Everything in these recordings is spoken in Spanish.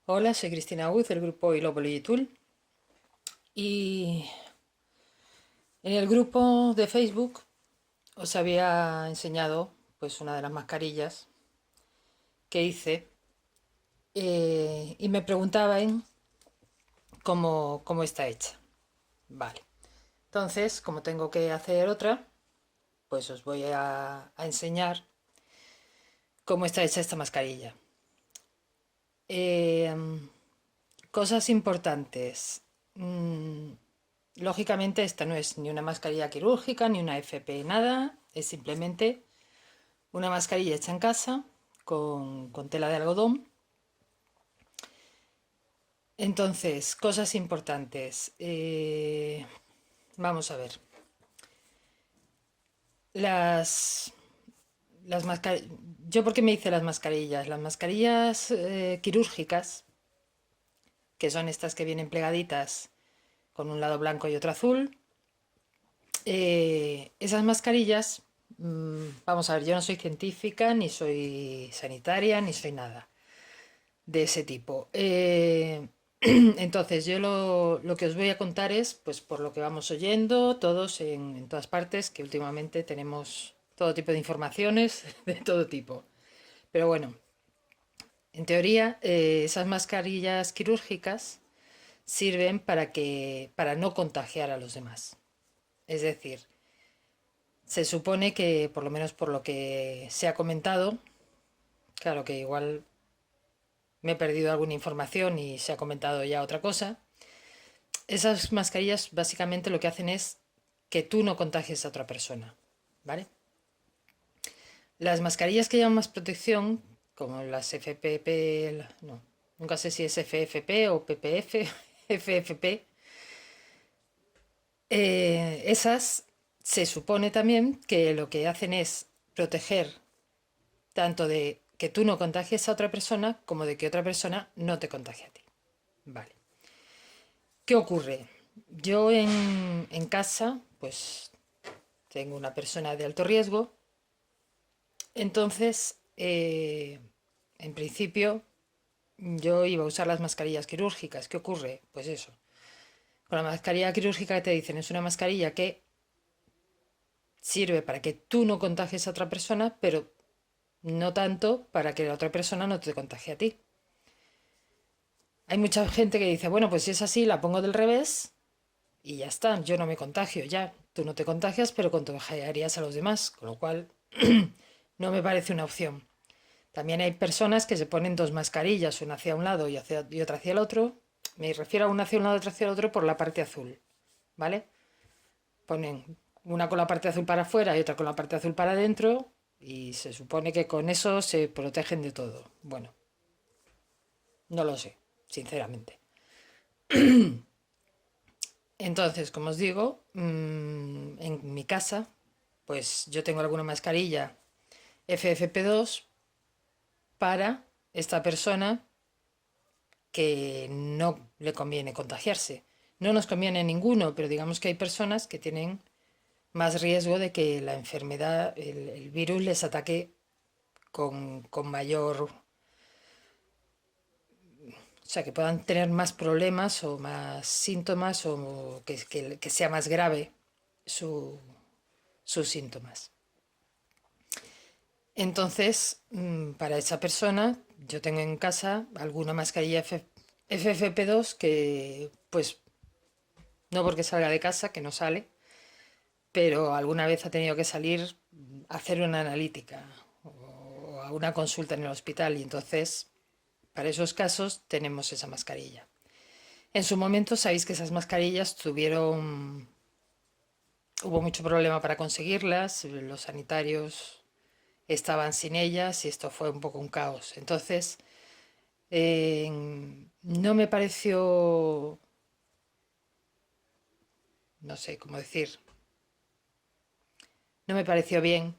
Hola, soy Cristina Uz del grupo Ilopologitul y en el grupo de Facebook os había enseñado pues una de las mascarillas que hice y me preguntaban cómo está hecha. Vale, entonces como tengo que hacer otra, pues os voy a enseñar cómo está hecha esta mascarilla. Eh, Cosas importantes. Lógicamente esta no es ni una mascarilla quirúrgica ni una FP, nada, es simplemente una mascarilla hecha en casa con tela de algodón. Entonces, cosas importantes. Vamos a ver. Las, las mascarillas... ¿Yo por qué me hice las mascarillas? Las mascarillas quirúrgicas, que son estas que vienen plegaditas con un lado blanco y otro azul, esas mascarillas, vamos a ver, yo no soy científica, ni soy sanitaria, ni soy nada de ese tipo. Entonces, yo lo que os voy a contar es, pues por lo que vamos oyendo, todos en todas partes, que últimamente tenemos todo tipo de informaciones de todo tipo. Pero bueno, en teoría, esas mascarillas quirúrgicas sirven para no contagiar a los demás. Es decir, se supone que, por lo menos por lo que se ha comentado, claro que igual me he perdido alguna información y se ha comentado ya otra cosa, esas mascarillas básicamente lo que hacen es que tú no contagies a otra persona, ¿vale? Las mascarillas que llevan más protección, como las FPP, no, nunca sé si es FFP o PPF, FFP, esas se supone también que lo que hacen es proteger tanto de que tú no contagies a otra persona como de que otra persona no te contagie a ti. Vale. ¿Qué ocurre? Yo en casa, pues tengo una persona de alto riesgo, entonces, en principio, yo iba a usar las mascarillas quirúrgicas. ¿Qué ocurre? Pues eso. Con la mascarilla quirúrgica que te dicen es una mascarilla que sirve para que tú no contagies a otra persona, pero no tanto para que la otra persona no te contagie a ti. Hay mucha gente que dice, bueno, pues si es así, la pongo del revés y ya está, yo no me contagio, ya. Tú no te contagias, pero contagiarías a los demás, con lo cual no me parece una opción. También hay personas que se ponen dos mascarillas, una hacia un lado y otra hacia el otro. Me refiero a una hacia un lado y otra hacia el otro por la parte azul, ¿vale? Ponen una con la parte azul para afuera y otra con la parte azul para adentro y se supone que con eso se protegen de todo. Bueno, no lo sé, sinceramente. Entonces, como os digo, en mi casa, pues yo tengo alguna mascarilla FFP2 para esta persona que no le conviene contagiarse. No nos conviene ninguno, pero digamos que hay personas que tienen más riesgo de que la enfermedad, el virus les ataque con mayor, o sea, que puedan tener más problemas o más síntomas o que sea más grave su, sus síntomas. Entonces, para esa persona, yo tengo en casa alguna mascarilla FFP2 que, pues, no porque salga de casa, que no sale, pero alguna vez ha tenido que salir a hacer una analítica o a una consulta en el hospital y entonces, para esos casos, tenemos esa mascarilla. En su momento, sabéis que esas mascarillas hubo mucho problema para conseguirlas, los sanitarios estaban sin ellas y esto fue un poco un caos. Entonces, no me pareció, no sé cómo decir, no me pareció bien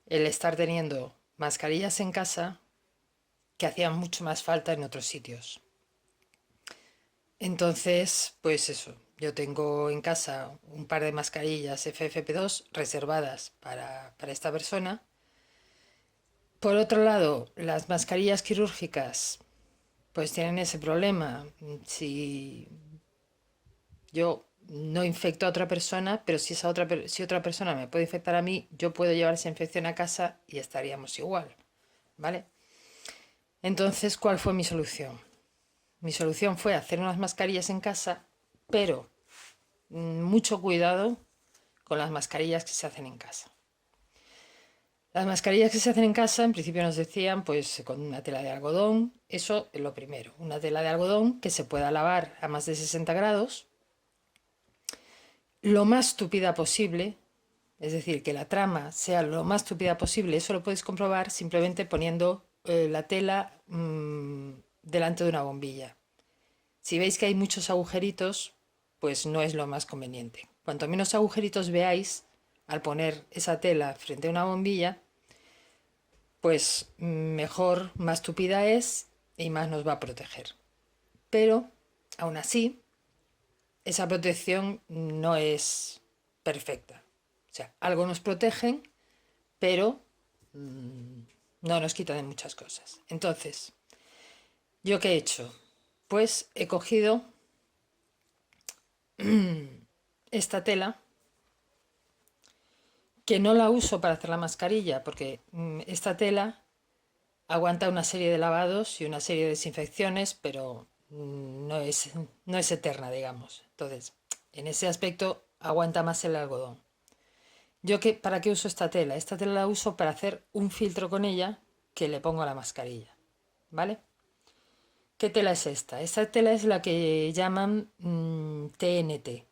el estar teniendo mascarillas en casa que hacían mucho más falta en otros sitios. Entonces, pues eso, yo tengo en casa un par de mascarillas FFP2 reservadas para esta persona. Por otro lado, las mascarillas quirúrgicas, pues tienen ese problema. Si yo no infecto a otra persona, pero si si otra persona me puede infectar a mí, yo puedo llevar esa infección a casa y estaríamos igual, ¿vale? Entonces, ¿cuál fue mi solución? Mi solución fue hacer unas mascarillas en casa, pero mucho cuidado con las mascarillas que se hacen en casa. Las mascarillas que se hacen en casa, en principio nos decían, pues con una tela de algodón, eso es lo primero, una tela de algodón que se pueda lavar a más de 60 grados, lo más tupida posible, es decir, que la trama sea lo más tupida posible, eso lo puedes comprobar simplemente poniendo la tela delante de una bombilla. Si veis que hay muchos agujeritos, pues no es lo más conveniente. Cuanto menos agujeritos veáis al poner esa tela frente a una bombilla, pues mejor, más tupida es y más nos va a proteger. Pero, aún así, esa protección no es perfecta. O sea, algo nos protegen, pero no nos quitan de muchas cosas. Entonces, ¿yo qué he hecho? Pues he cogido esta tela, que no la uso para hacer la mascarilla, porque esta tela aguanta una serie de lavados y una serie de desinfecciones, pero no es eterna, digamos. Entonces, en ese aspecto aguanta más el algodón. ¿Para qué uso esta tela? Esta tela la uso para hacer un filtro con ella que le pongo a la mascarilla, ¿vale? ¿Qué tela es esta? Esta tela es la que llaman TNT,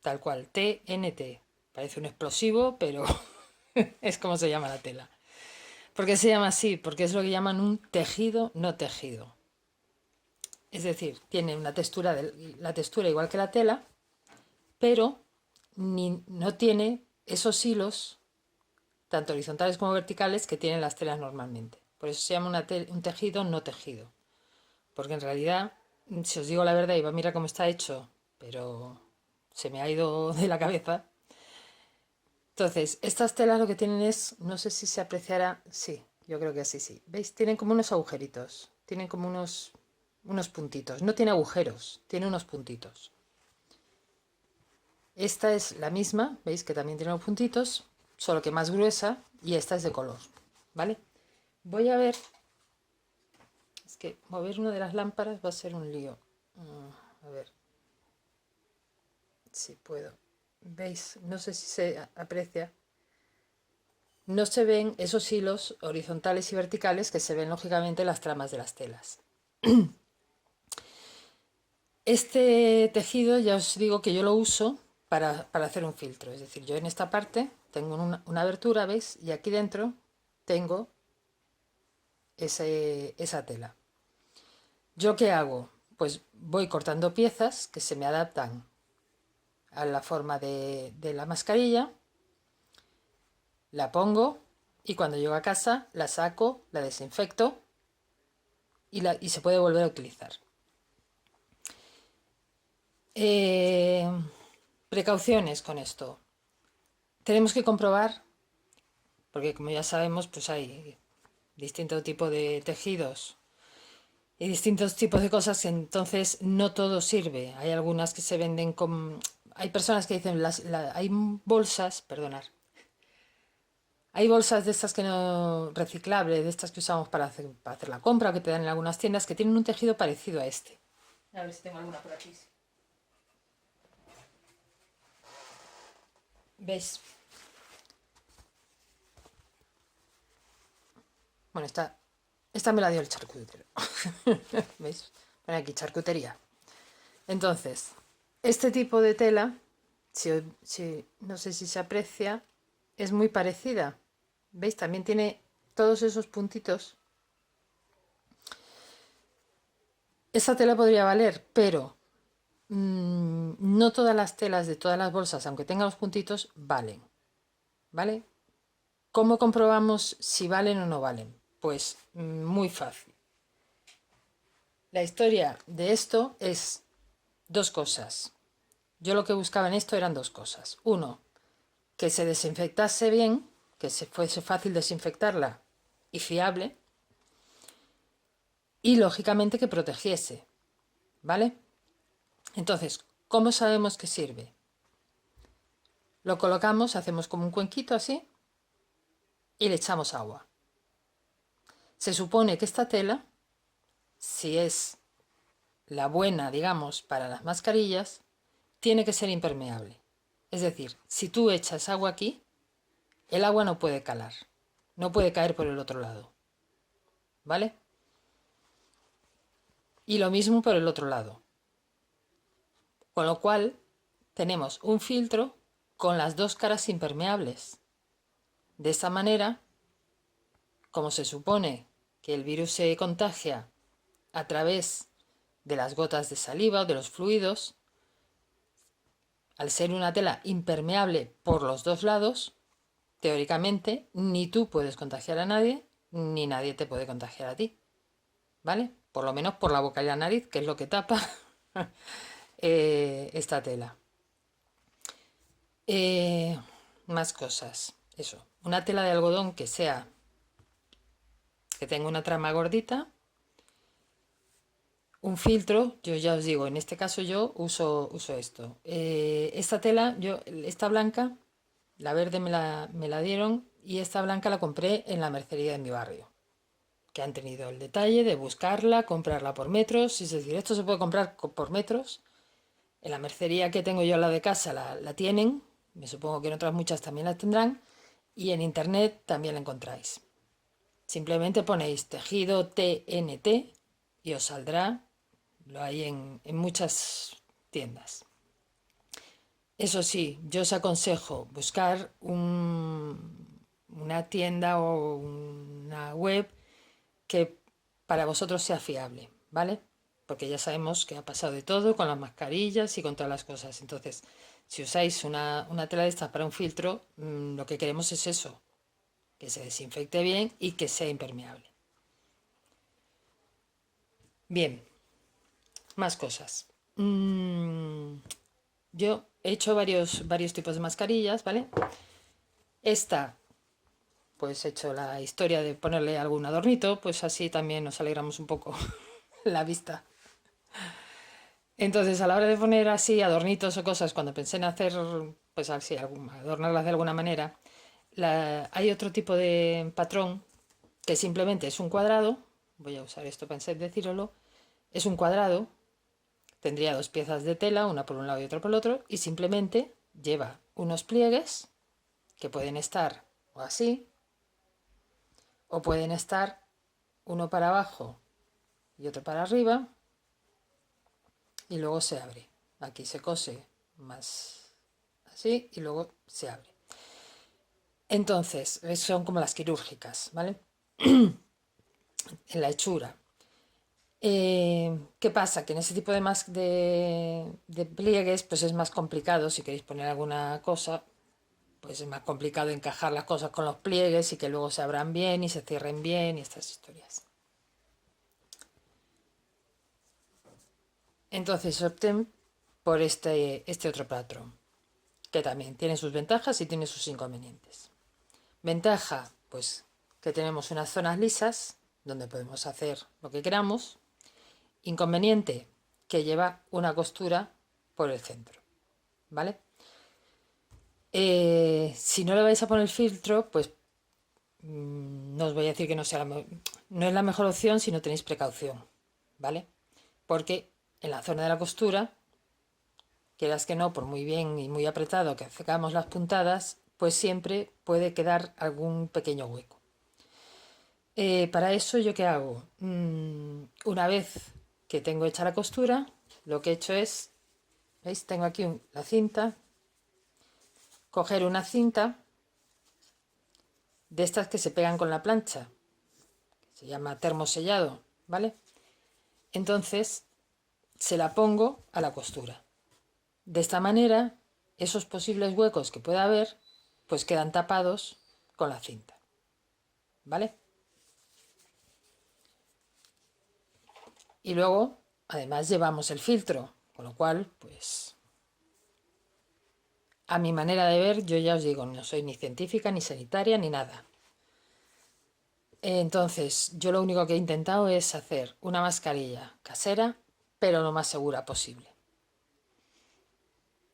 tal cual, TNT. Parece un explosivo, pero es como se llama la tela. ¿Por qué se llama así? Porque es lo que llaman un tejido no tejido. Es decir, tiene la textura igual que la tela, pero no tiene esos hilos, tanto horizontales como verticales, que tienen las telas normalmente. Por eso se llama un tejido no tejido. Porque en realidad, si os digo la verdad, y mira cómo está hecho, pero se me ha ido de la cabeza. Entonces, estas telas lo que tienen es, no sé si se apreciará, sí, yo creo que sí. ¿Veis? Tienen como unos agujeritos, tienen como unos puntitos. No tiene agujeros, tiene unos puntitos. Esta es la misma, ¿veis? Que también tiene unos puntitos, solo que más gruesa, y esta es de color, ¿vale? Voy a ver, es que mover una de las lámparas va a ser un lío. A ver si puedo. ¿Veis? No sé si se aprecia. No se ven esos hilos horizontales y verticales que se ven lógicamente en las tramas de las telas. Este tejido ya os digo que yo lo uso para hacer un filtro. Es decir, yo en esta parte tengo una abertura, ¿veis? Y aquí dentro tengo esa tela. ¿Yo qué hago? Pues voy cortando piezas que se me adaptan a la forma de la mascarilla, la pongo y cuando llego a casa la saco, la desinfecto y se puede volver a utilizar. Precauciones con esto. Tenemos que comprobar, porque como ya sabemos, pues hay distintos tipos de tejidos y distintos tipos de cosas, entonces no todo sirve. Hay algunas que se venden con... Hay personas que dicen, hay bolsas, perdonar, hay bolsas de estas que no reciclables, de estas que usamos para hacer la compra o que te dan en algunas tiendas que tienen un tejido parecido a este. A ver si tengo alguna por aquí. ¿Ves? Bueno, esta me la dio el charcutero. ¿Veis? Ven aquí, charcutería. Entonces, este tipo de tela, no sé si se aprecia, es muy parecida. ¿Veis? También tiene todos esos puntitos. Esta tela podría valer, pero no todas las telas de todas las bolsas, aunque tengan los puntitos, valen. ¿Vale? ¿Cómo comprobamos si valen o no valen? Pues muy fácil. La historia de esto es dos cosas. Yo lo que buscaba en esto eran dos cosas. Uno, que se desinfectase bien, que fuese fácil desinfectarla y fiable. y lógicamente que protegiese, ¿vale? Entonces, ¿cómo sabemos que sirve? Lo colocamos, hacemos como un cuenquito así y le echamos agua. Se supone que esta tela, si es la buena, digamos, para las mascarillas, tiene que ser impermeable. Es decir, si tú echas agua aquí, el agua no puede calar, no puede caer por el otro lado, ¿vale? Y lo mismo por el otro lado. Con lo cual, tenemos un filtro con las dos caras impermeables. De esta manera, como se supone que el virus se contagia a través de las gotas de saliva o de los fluidos, al ser una tela impermeable por los dos lados, teóricamente ni tú puedes contagiar a nadie, ni nadie te puede contagiar a ti, ¿vale? Por lo menos por la boca y la nariz, que es lo que tapa esta tela. Más cosas. Eso, una tela de algodón que tenga una trama gordita, un filtro. Yo ya os digo, en este caso yo uso esto. Esta tela, esta blanca, la verde me la dieron, y esta blanca la compré en la mercería de mi barrio, que han tenido el detalle de buscarla, comprarla por metros. Es decir, esto se puede comprar por metros. En la mercería que tengo yo, la de casa, la tienen. Me supongo que en otras muchas también la tendrán. Y en internet también la encontráis. Simplemente ponéis tejido TNT y os saldrá. Lo hay en muchas tiendas. Eso sí, yo os aconsejo buscar una tienda o una web que para vosotros sea fiable, ¿vale? Porque ya sabemos que ha pasado de todo con las mascarillas y con todas las cosas. Entonces, si usáis una tela de estas para un filtro, lo que queremos es eso, que se desinfecte bien y que sea impermeable. Bien, más cosas. Yo he hecho varios tipos de mascarillas, ¿vale? Esta, pues he hecho la historia de ponerle algún adornito, pues así también nos alegramos un poco la vista. Entonces, a la hora de poner así adornitos o cosas, cuando pensé en hacer, pues así, adornarlas de alguna manera, hay otro tipo de patrón que simplemente es un cuadrado. Voy a usar esto para decirlo. Es un cuadrado, tendría dos piezas de tela, una por un lado y otra por el otro, y simplemente lleva unos pliegues que pueden estar o así, o pueden estar uno para abajo y otro para arriba, y luego se abre. Aquí se cose más así y luego se abre. Entonces, son como las quirúrgicas, ¿vale? En la hechura. ¿Qué pasa? Que en ese tipo de pliegues pues es más complicado. Si queréis poner alguna cosa, pues es más complicado encajar las cosas con los pliegues y que luego se abran bien y se cierren bien y estas historias. Entonces opten por este otro patrón, que también tiene sus ventajas y tiene sus inconvenientes. Ventaja, pues que tenemos unas zonas lisas donde podemos hacer lo que queramos. Inconveniente, que lleva una costura por el centro, ¿vale? Si no le vais a poner filtro, pues no os voy a decir que no es la mejor opción si no tenéis precaución, ¿vale? Porque en la zona de la costura, quieras que no, por muy bien y muy apretado que hagamos las puntadas, pues siempre puede quedar algún pequeño hueco. Para eso, ¿yo qué hago? Una vez que tengo hecha la costura, lo que he hecho es, ¿veis? Tengo aquí la cinta, coger una cinta de estas que se pegan con la plancha, que se llama termosellado, ¿vale? Entonces se la pongo a la costura. De esta manera, esos posibles huecos que pueda haber, pues quedan tapados con la cinta, ¿vale? Y luego, además, llevamos el filtro, con lo cual, pues, a mi manera de ver, yo ya os digo, no soy ni científica, ni sanitaria, ni nada. Entonces, yo lo único que he intentado es hacer una mascarilla casera, pero lo más segura posible.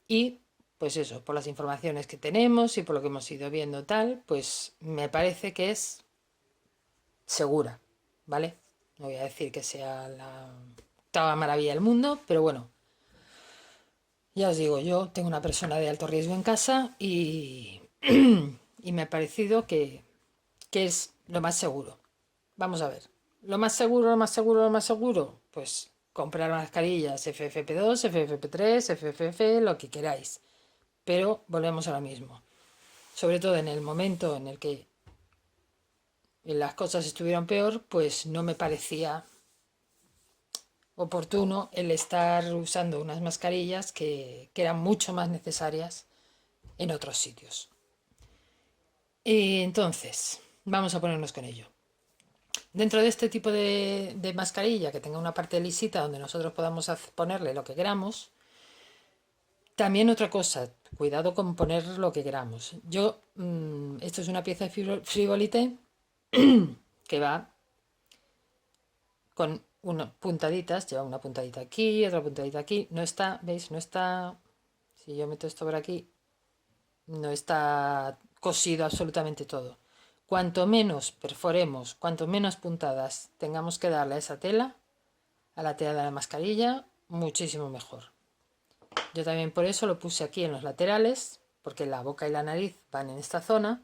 Y, pues eso, por las informaciones que tenemos y por lo que hemos ido viendo tal, pues me parece que es segura, ¿vale? No voy a decir que sea la octava maravilla del mundo, pero bueno, ya os digo, yo tengo una persona de alto riesgo en casa y me ha parecido que es lo más seguro. Vamos a ver. Lo más seguro, lo más seguro, lo más seguro. Pues comprar mascarillas FFP2, FFP3, FFF, lo que queráis. Pero volvemos a lo mismo. Sobre todo en el momento en el que las cosas estuvieron peor, pues no me parecía oportuno el estar usando unas mascarillas que eran mucho más necesarias en otros sitios. Y entonces, vamos a ponernos con ello. Dentro de este tipo de mascarilla que tenga una parte lisita donde nosotros podamos ponerle lo que queramos, también otra cosa, cuidado con poner lo que queramos. Yo, esto es una pieza de frivolité que va con unas puntaditas, lleva una puntadita aquí, otra puntadita aquí, no está, ¿veis? No está, si yo meto esto por aquí, no está cosido absolutamente todo. Cuanto menos perforemos, cuanto menos puntadas tengamos que darle a esa tela, a la tela de la mascarilla, muchísimo mejor. Yo también por eso lo puse aquí en los laterales, porque la boca y la nariz van en esta zona,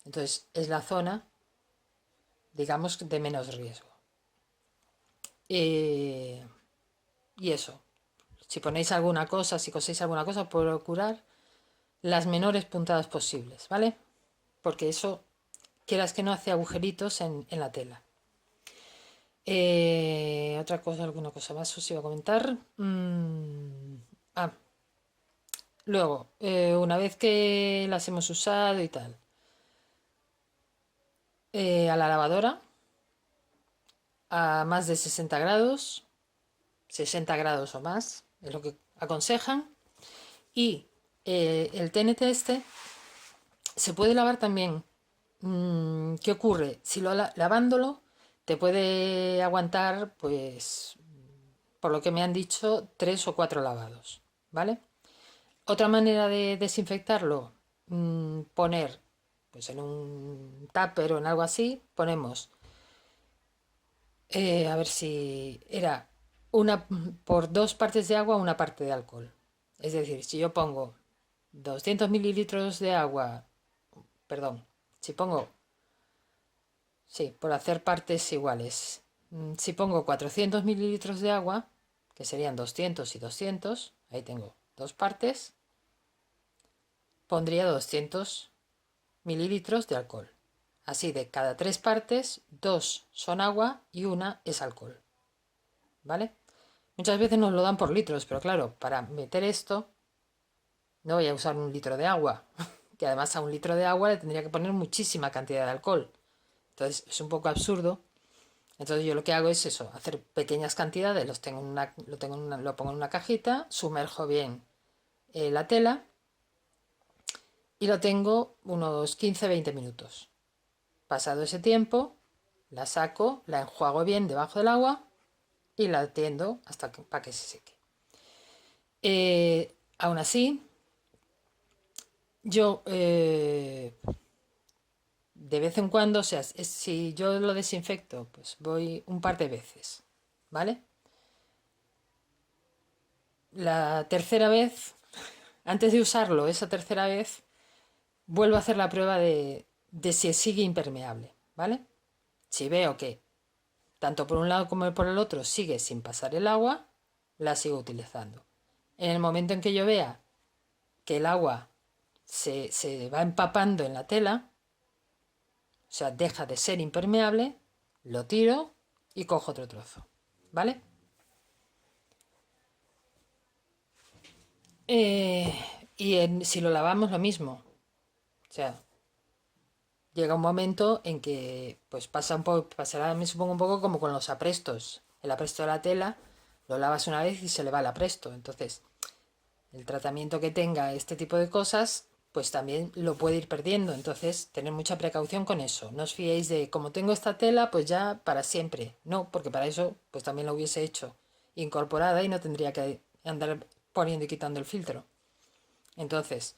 entonces es la zona, digamos, de menos riesgo. Y eso, si ponéis alguna cosa, si coséis alguna cosa, procurar las menores puntadas posibles, ¿vale? Porque eso, quieras que no, hace agujeritos en la tela. Otra cosa, alguna cosa más os iba a comentar. Luego, una vez que las hemos usado y tal, a la lavadora a más de 60 grados, 60 grados o más, es lo que aconsejan. Y el TNT este se puede lavar también. ¿Qué ocurre? Si lavándolo te puede aguantar, pues, por lo que me han dicho, 3 o 4 lavados, ¿vale? Otra manera de desinfectarlo, poner, pues en un tupper o en algo así, ponemos, a ver si era una por 2 partes de agua, una parte de alcohol. Es decir, si yo pongo 200 mililitros de agua, perdón, si pongo, sí, por hacer partes iguales, si pongo 400 mililitros de agua, que serían 200 y 200, ahí tengo 2 partes, pondría 200 mililitros de alcohol. Así de cada 3 partes, 2 son agua y una es alcohol. ¿Vale? Muchas veces nos lo dan por litros, pero claro, para meter esto no voy a usar 1 litro de agua, que además a 1 litro de agua le tendría que poner muchísima cantidad de alcohol. Entonces es un poco absurdo. Entonces yo lo que hago es eso, hacer pequeñas cantidades, lo pongo en una cajita, sumerjo bien la tela y lo tengo unos 15-20 minutos. Pasado ese tiempo, la saco, la enjuago bien debajo del agua y la tiendo para que se seque. Aún así, yo de vez en cuando, o sea, si yo lo desinfecto, pues voy un par de veces, ¿vale? La tercera vez, antes de usarlo, esa tercera vez, vuelvo a hacer la prueba de si sigue impermeable, ¿vale? Si veo que tanto por un lado como por el otro sigue sin pasar el agua, la sigo utilizando. En el momento en que yo vea que el agua se va empapando en la tela, o sea, deja de ser impermeable, lo tiro y cojo otro trozo, ¿vale? Si lo lavamos, lo mismo. O sea, llega un momento en que pues pasará, me supongo, un poco como con los aprestos. El apresto de la tela lo lavas una vez y se le va el apresto. Entonces, el tratamiento que tenga este tipo de cosas pues también lo puede ir perdiendo. Entonces, tener mucha precaución con eso. No os fiéis de, como tengo esta tela, pues ya para siempre. No, porque para eso, pues también lo hubiese hecho incorporada y no tendría que andar poniendo y quitando el filtro. Entonces,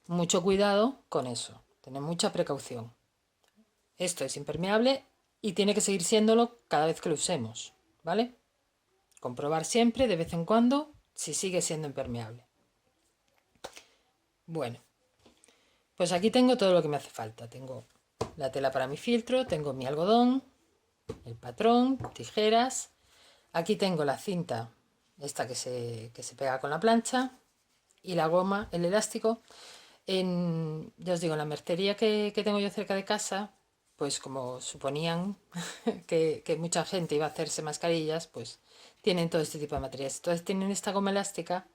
mucho cuidado con eso. Tener mucha precaución. Esto es impermeable y tiene que seguir siéndolo cada vez que lo usemos, ¿vale? Comprobar siempre, de vez en cuando, si sigue siendo impermeable. Bueno, pues aquí tengo todo lo que me hace falta. Tengo la tela para mi filtro, tengo mi algodón, el patrón, tijeras. Aquí tengo la cinta, esta que se pega con la plancha, y la goma, el elástico. Ya os digo, en la mercería que tengo yo cerca de casa, pues como suponían que mucha gente iba a hacerse mascarillas, pues tienen todo este tipo de materiales. Entonces tienen esta goma elástica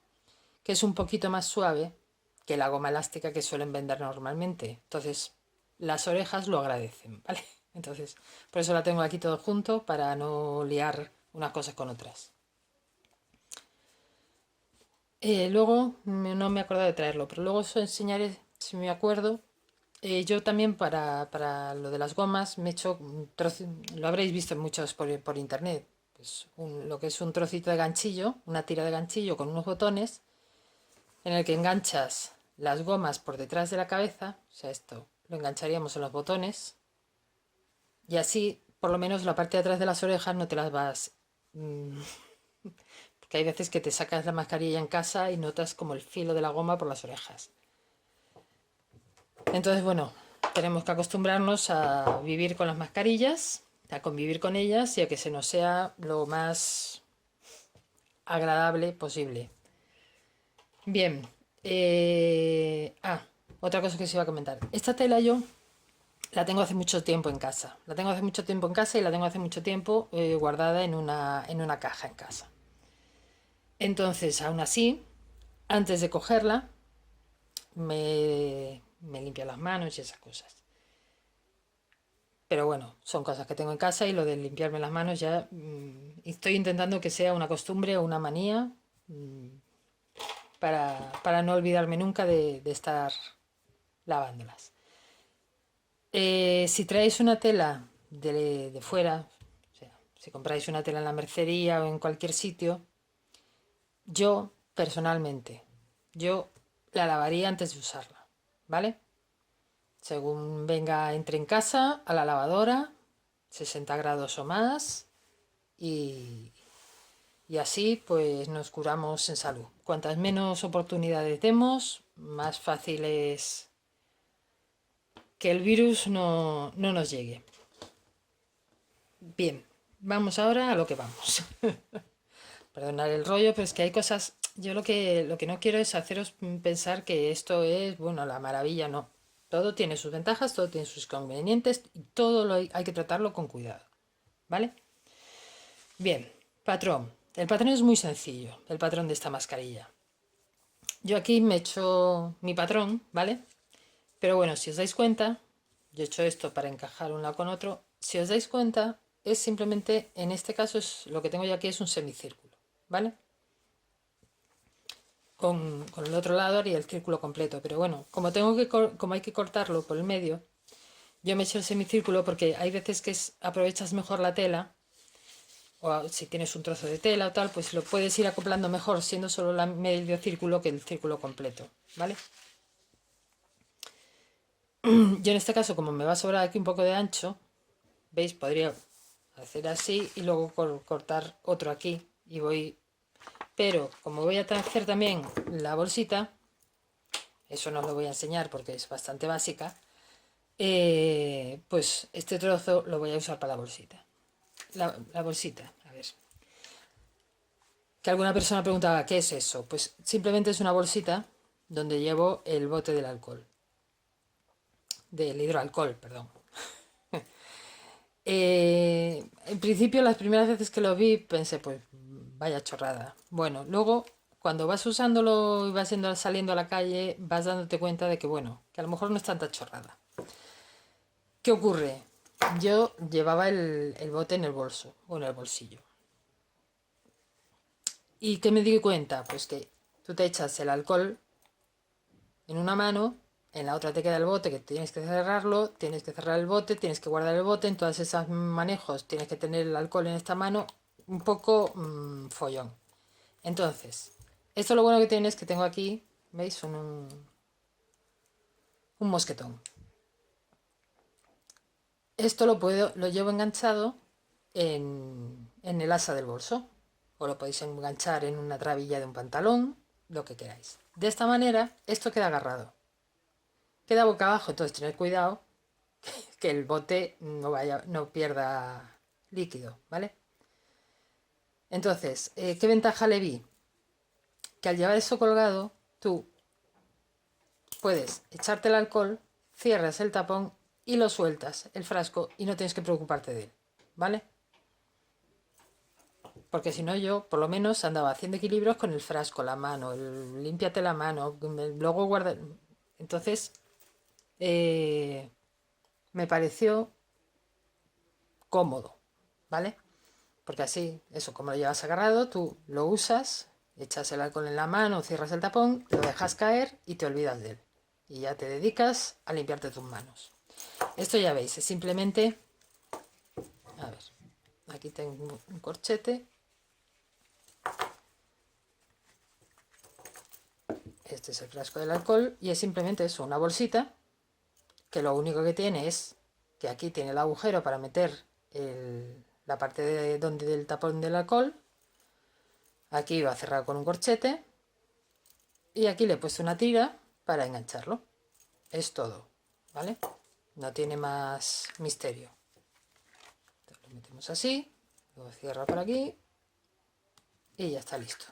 que es un poquito más suave que la goma elástica que suelen vender normalmente. Entonces las orejas lo agradecen, ¿vale? Entonces por eso la tengo aquí todo junto para no liar unas cosas con otras. Luego, no me acuerdo de traerlo, pero luego os enseñaré si me acuerdo. Yo también para lo de las gomas me he hecho un lo habréis visto en muchos por internet, pues lo que es un trocito de ganchillo, una tira de ganchillo con unos botones en el que enganchas las gomas por detrás de la cabeza, o sea, esto lo engancharíamos en los botones y así por lo menos la parte de atrás de las orejas no te las vas... porque hay veces que te sacas la mascarilla en casa y notas como el filo de la goma por las orejas. Entonces, bueno, tenemos que acostumbrarnos a vivir con las mascarillas, a convivir con ellas y a que se nos sea lo más agradable posible. Bien. Otra cosa que os iba a comentar. Esta tela yo la tengo hace mucho tiempo en casa. La tengo hace mucho tiempo en casa y la tengo hace mucho tiempo guardada en una caja en casa. Entonces, aún así, antes de cogerla, me limpio las manos y esas cosas. Pero bueno, son cosas que tengo en casa y lo de limpiarme las manos ya estoy intentando que sea una costumbre o una manía para no olvidarme nunca de estar lavándolas. Si traéis una tela de fuera, o sea, si compráis una tela en la mercería o en cualquier sitio, yo personalmente, yo la lavaría antes de usarla, ¿vale? Según venga, entre en casa, a la lavadora, 60 grados o más, y, y así pues nos curamos en salud. Cuantas menos oportunidades demos, más fácil es que el virus no nos llegue. Bien, vamos ahora a lo que vamos. Perdonad el rollo, pero es que hay cosas... Yo lo que no quiero es haceros pensar que esto es, bueno, la maravilla, no. Todo tiene sus ventajas, todo tiene sus inconvenientes y todo hay que tratarlo con cuidado, ¿vale? Bien, patrón. El patrón es muy sencillo, el patrón de esta mascarilla. Yo aquí me he hecho mi patrón, ¿vale? Pero bueno, si os dais cuenta, yo he hecho esto para encajar un lado con otro. Si os dais cuenta, es simplemente, en este caso, lo que tengo yo aquí es un semicírculo, ¿vale? Con el otro lado haría el círculo completo, pero bueno, como hay que cortarlo por el medio, yo me he hecho el semicírculo porque hay veces que aprovechas mejor la tela, o si tienes un trozo de tela o tal, pues lo puedes ir acoplando mejor siendo solo el medio círculo que el círculo completo, ¿vale? Yo en este caso, como me va a sobrar aquí un poco de ancho, ¿veis? Podría hacer así y luego cortar otro aquí y voy... Pero como voy a hacer también la bolsita, eso no os lo voy a enseñar porque es bastante básica, pues este trozo lo voy a usar para la bolsita. La bolsita, a ver. Que alguna persona preguntaba, ¿qué es eso? Pues simplemente es una bolsita donde llevo el bote del alcohol. Del hidroalcohol, perdón. En principio, las primeras veces que lo vi, pensé, pues vaya chorrada. Bueno, luego, cuando vas usándolo y vas saliendo a la calle, vas dándote cuenta de que, bueno, que a lo mejor no es tanta chorrada. ¿Qué ocurre? Yo llevaba el bote en el bolso o en el bolsillo. ¿Y qué me di cuenta? Pues que tú te echas el alcohol en una mano en la otra te queda el bote que tienes que cerrarlo, tienes que cerrar el bote, tienes que guardar el bote, en todos esos manejos tienes que tener el alcohol en esta mano, un poco follón. Entonces, esto lo bueno que tiene es que tengo aquí, ¿veis? Un mosquetón. Esto lo llevo enganchado en el asa del bolso. O lo podéis enganchar en una trabilla de un pantalón, lo que queráis. De esta manera, esto queda agarrado. Queda boca abajo, entonces tened cuidado que el bote no pierda líquido, ¿vale? Entonces, ¿qué ventaja le vi? Que al llevar eso colgado, tú puedes echarte el alcohol, cierras el tapón y lo sueltas, el frasco, y no tienes que preocuparte de él, ¿vale? Porque si no yo, por lo menos, andaba haciendo equilibrios con el frasco, la mano, límpiate la mano, luego guarda... Entonces, me pareció cómodo, ¿vale? Porque así, eso, como lo llevas agarrado, tú lo usas, echas el alcohol en la mano, cierras el tapón, lo dejas caer y te olvidas de él. Y ya te dedicas a limpiarte tus manos. Esto ya veis, es simplemente... A ver, aquí tengo un corchete. Este es el frasco del alcohol y es simplemente eso, una bolsita que lo único que tiene es que aquí tiene el agujero para meter la parte de donde del tapón del alcohol. Aquí va cerrado con un corchete y aquí le he puesto una tira para engancharlo. Es todo, ¿vale? No tiene más misterio. Entonces lo metemos así, luego cierra por aquí y ya está listo.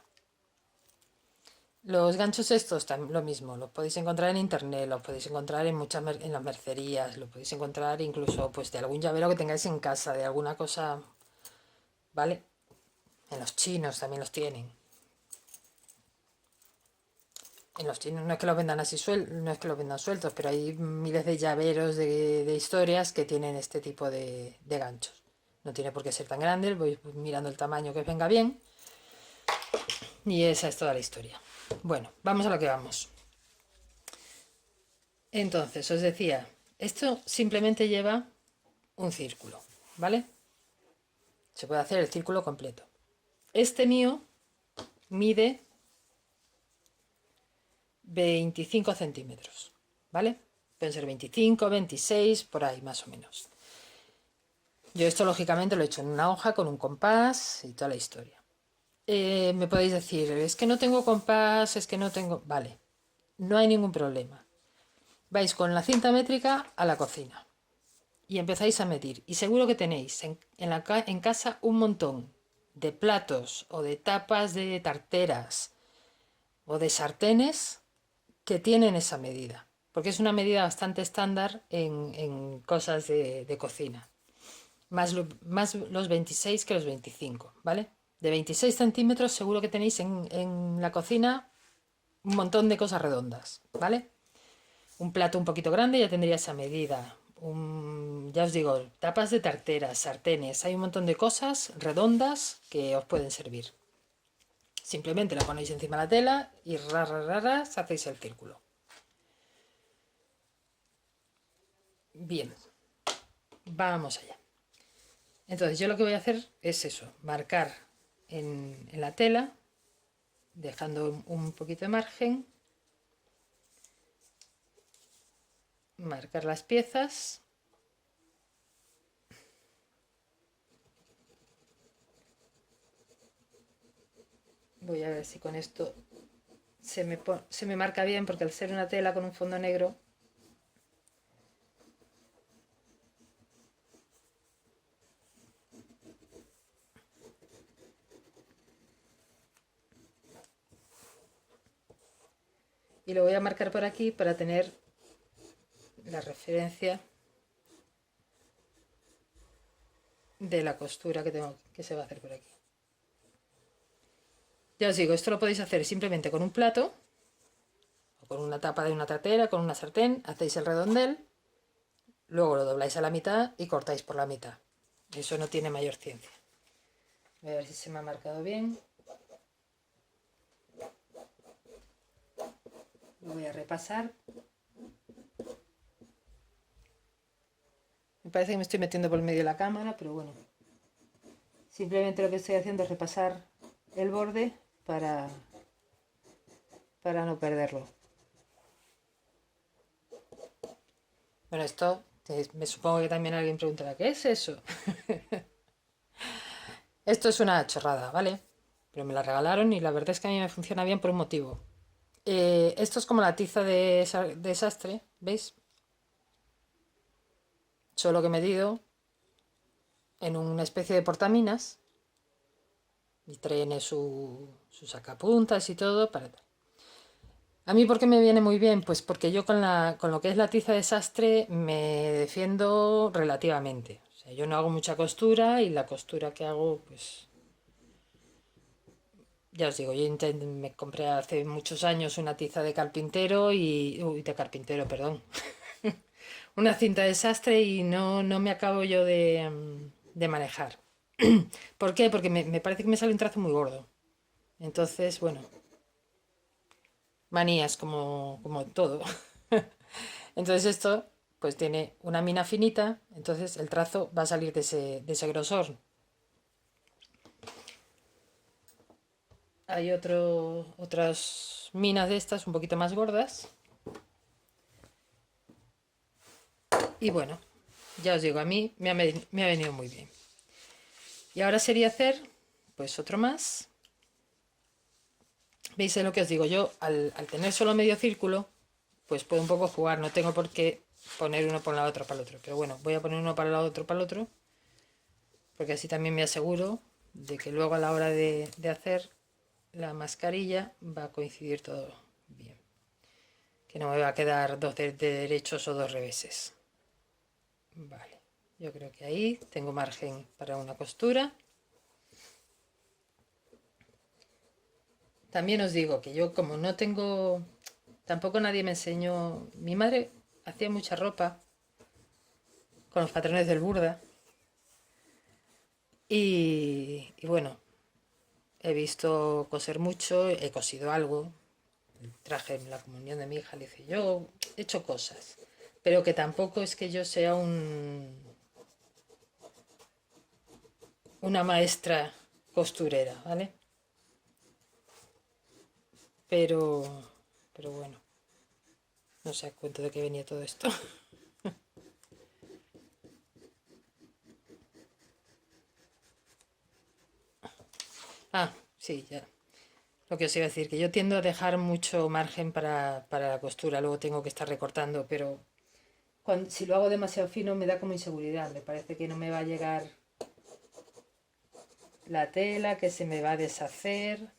Los ganchos estos, lo mismo, los podéis encontrar en internet, los podéis encontrar en en las mercerías, los podéis encontrar incluso pues de algún llavero que tengáis en casa, de alguna cosa, ¿vale? En los chinos también los tienen. En los chinos no es que los vendan así no es que los vendan sueltos, pero hay miles de llaveros de historias que tienen este tipo de ganchos. No tiene por qué ser tan grande, voy mirando el tamaño que os venga bien. Y esa es toda la historia. Bueno, vamos a lo que vamos. Entonces, os decía, esto simplemente lleva un círculo, ¿vale? Se puede hacer el círculo completo. Este mío mide 25 centímetros, ¿vale? Pueden ser 25, 26, por ahí más o menos. Yo esto lógicamente lo he hecho en una hoja con un compás y toda la historia. Me podéis decir, es que no tengo compás, es que no tengo... Vale, no hay ningún problema. Vais con la cinta métrica a la cocina y empezáis a medir. Y seguro que tenéis en casa un montón de platos o de tapas de tarteras o de sartenes que tienen esa medida. Porque es una medida bastante estándar en cosas de cocina. Más los 26 que los 25, ¿vale? De 26 centímetros seguro que tenéis en la cocina un montón de cosas redondas, ¿vale? Un plato un poquito grande ya tendría esa medida. Ya os digo, tapas de tarteras, sartenes, hay un montón de cosas redondas que os pueden servir. Simplemente la ponéis encima de la tela y hacéis el círculo. Bien, vamos allá. Entonces yo lo que voy a hacer es eso, marcar en la tela, dejando un poquito de margen, marcar las piezas. Voy a ver si con esto se me marca bien, porque al ser una tela con un fondo negro, y lo voy a marcar por aquí para tener la referencia de la costura que se va a hacer por aquí. Ya os digo, esto lo podéis hacer simplemente con un plato o con una tapa de una tartera, con una sartén, hacéis el redondel, luego lo dobláis a la mitad y cortáis por la mitad. Eso no tiene mayor ciencia. Voy a ver si se me ha marcado bien. Lo voy a repasar. parece que me estoy metiendo por el medio de la cámara, pero bueno. Simplemente lo que estoy haciendo es repasar el borde para no perderlo. Bueno, esto me supongo que también alguien preguntará, ¿qué es eso? Esto es una chorrada, ¿vale? Pero me la regalaron y la verdad es que a mí me funciona bien por un motivo. Esto es como la tiza de sastre, ¿veis? Solo que medido en una especie de portaminas y tiene sus sacapuntas y todo para... ¿A mí por qué me viene muy bien? Pues porque yo con lo que es la tiza de sastre me defiendo relativamente. O sea, yo no hago mucha costura y la costura que hago, pues... Ya os digo, me compré hace muchos años una tiza de carpintero y... Uy, de carpintero, perdón. Una cinta de sastre y no me acabo yo de manejar. ¿Por qué? Porque me parece que me sale un trazo muy gordo. Entonces, bueno, manías como todo. Entonces esto pues tiene una mina finita, entonces el trazo va a salir de ese grosor. Hay otras minas de estas un poquito más gordas. Y bueno, ya os digo, a mí me ha venido muy bien. Y ahora sería hacer pues otro más. ¿Veis lo que os digo? Yo al tener solo medio círculo, pues puedo un poco jugar, no tengo por qué poner uno por la otra para el otro. Pero bueno, voy a poner uno para el otro para el otro, porque así también me aseguro de que luego a la hora de hacer la mascarilla va a coincidir todo bien. Que no me va a quedar dos de derechos o dos reveses. Vale, yo creo que ahí tengo margen para una costura. También os digo que yo como no tengo, tampoco nadie me enseñó, mi madre hacía mucha ropa con los patrones del Burda y bueno, he visto coser mucho, he cosido algo, traje la comunión de mi hija, le hice yo, he hecho cosas, pero que tampoco es que yo sea una maestra costurera, ¿vale? Pero, pero bueno, no sé a cuento de qué venía todo esto. Ah, sí, ya. Lo que os iba a decir, que yo tiendo a dejar mucho margen para la costura, luego tengo que estar recortando, pero si lo hago demasiado fino me da como inseguridad, me parece que no me va a llegar la tela, que se me va a deshacer.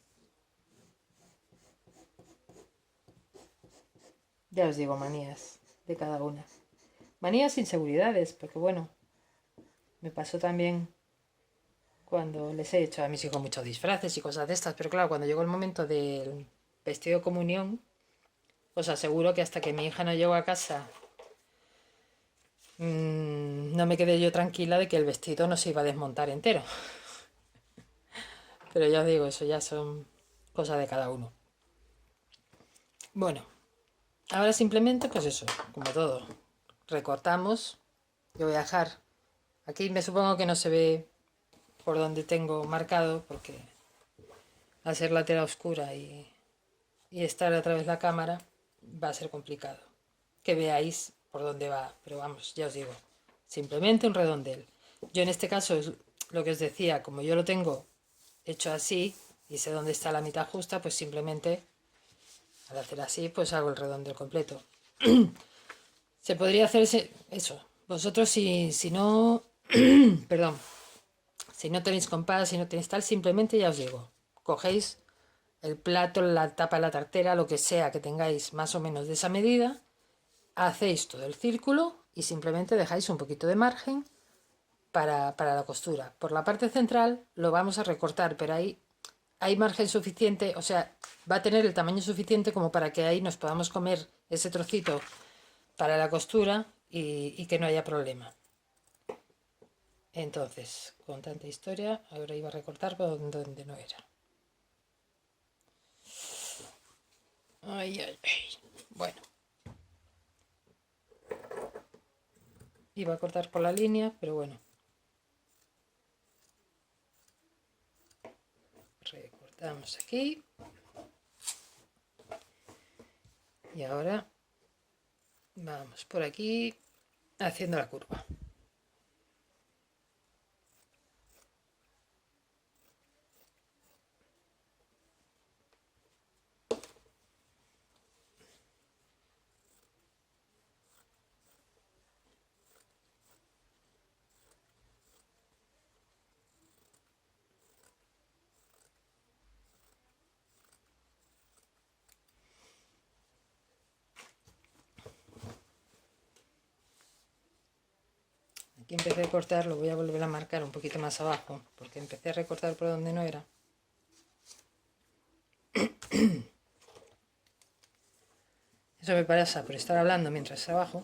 Ya os digo, manías de cada una. Manías, inseguridades, porque bueno, me pasó también cuando les he hecho a mis hijos muchos disfraces y cosas de estas, pero claro, cuando llegó el momento del vestido de comunión, os aseguro que hasta que mi hija no llegó a casa, no me quedé yo tranquila de que el vestido no se iba a desmontar entero. Pero ya os digo, eso ya son cosas de cada uno. Bueno, ahora simplemente, pues eso, como todo, recortamos. Yo voy a dejar, aquí me supongo que no se ve por donde tengo marcado, porque al ser la tela oscura y estar a través de la cámara, va a ser complicado que veáis por dónde va. Pero vamos, ya os digo, simplemente un redondel. Yo en este caso es lo que os decía, como yo lo tengo hecho así y sé dónde está la mitad justa, pues simplemente al hacer así, pues hago el redondel completo. Se podría hacer eso. Vosotros si no, perdón, si no tenéis compás, si no tenéis tal, simplemente ya os digo, cogéis el plato, la tapa de la tartera, lo que sea que tengáis más o menos de esa medida, hacéis todo el círculo y simplemente dejáis un poquito de margen para la costura. Por la parte central lo vamos a recortar, pero ahí hay margen suficiente, o sea, va a tener el tamaño suficiente como para que ahí nos podamos comer ese trocito para la costura y que no haya problema. Entonces, con tanta historia, ahora iba a recortar por donde no era. Ay, ay, ay. Bueno. iba a cortar por la línea, pero bueno. Recortamos aquí. Y ahora vamos por aquí haciendo la curva. Aquí empecé a cortar, lo voy a volver a marcar un poquito más abajo, porque empecé a recortar por donde no era. Eso me pasa por estar hablando mientras trabajo.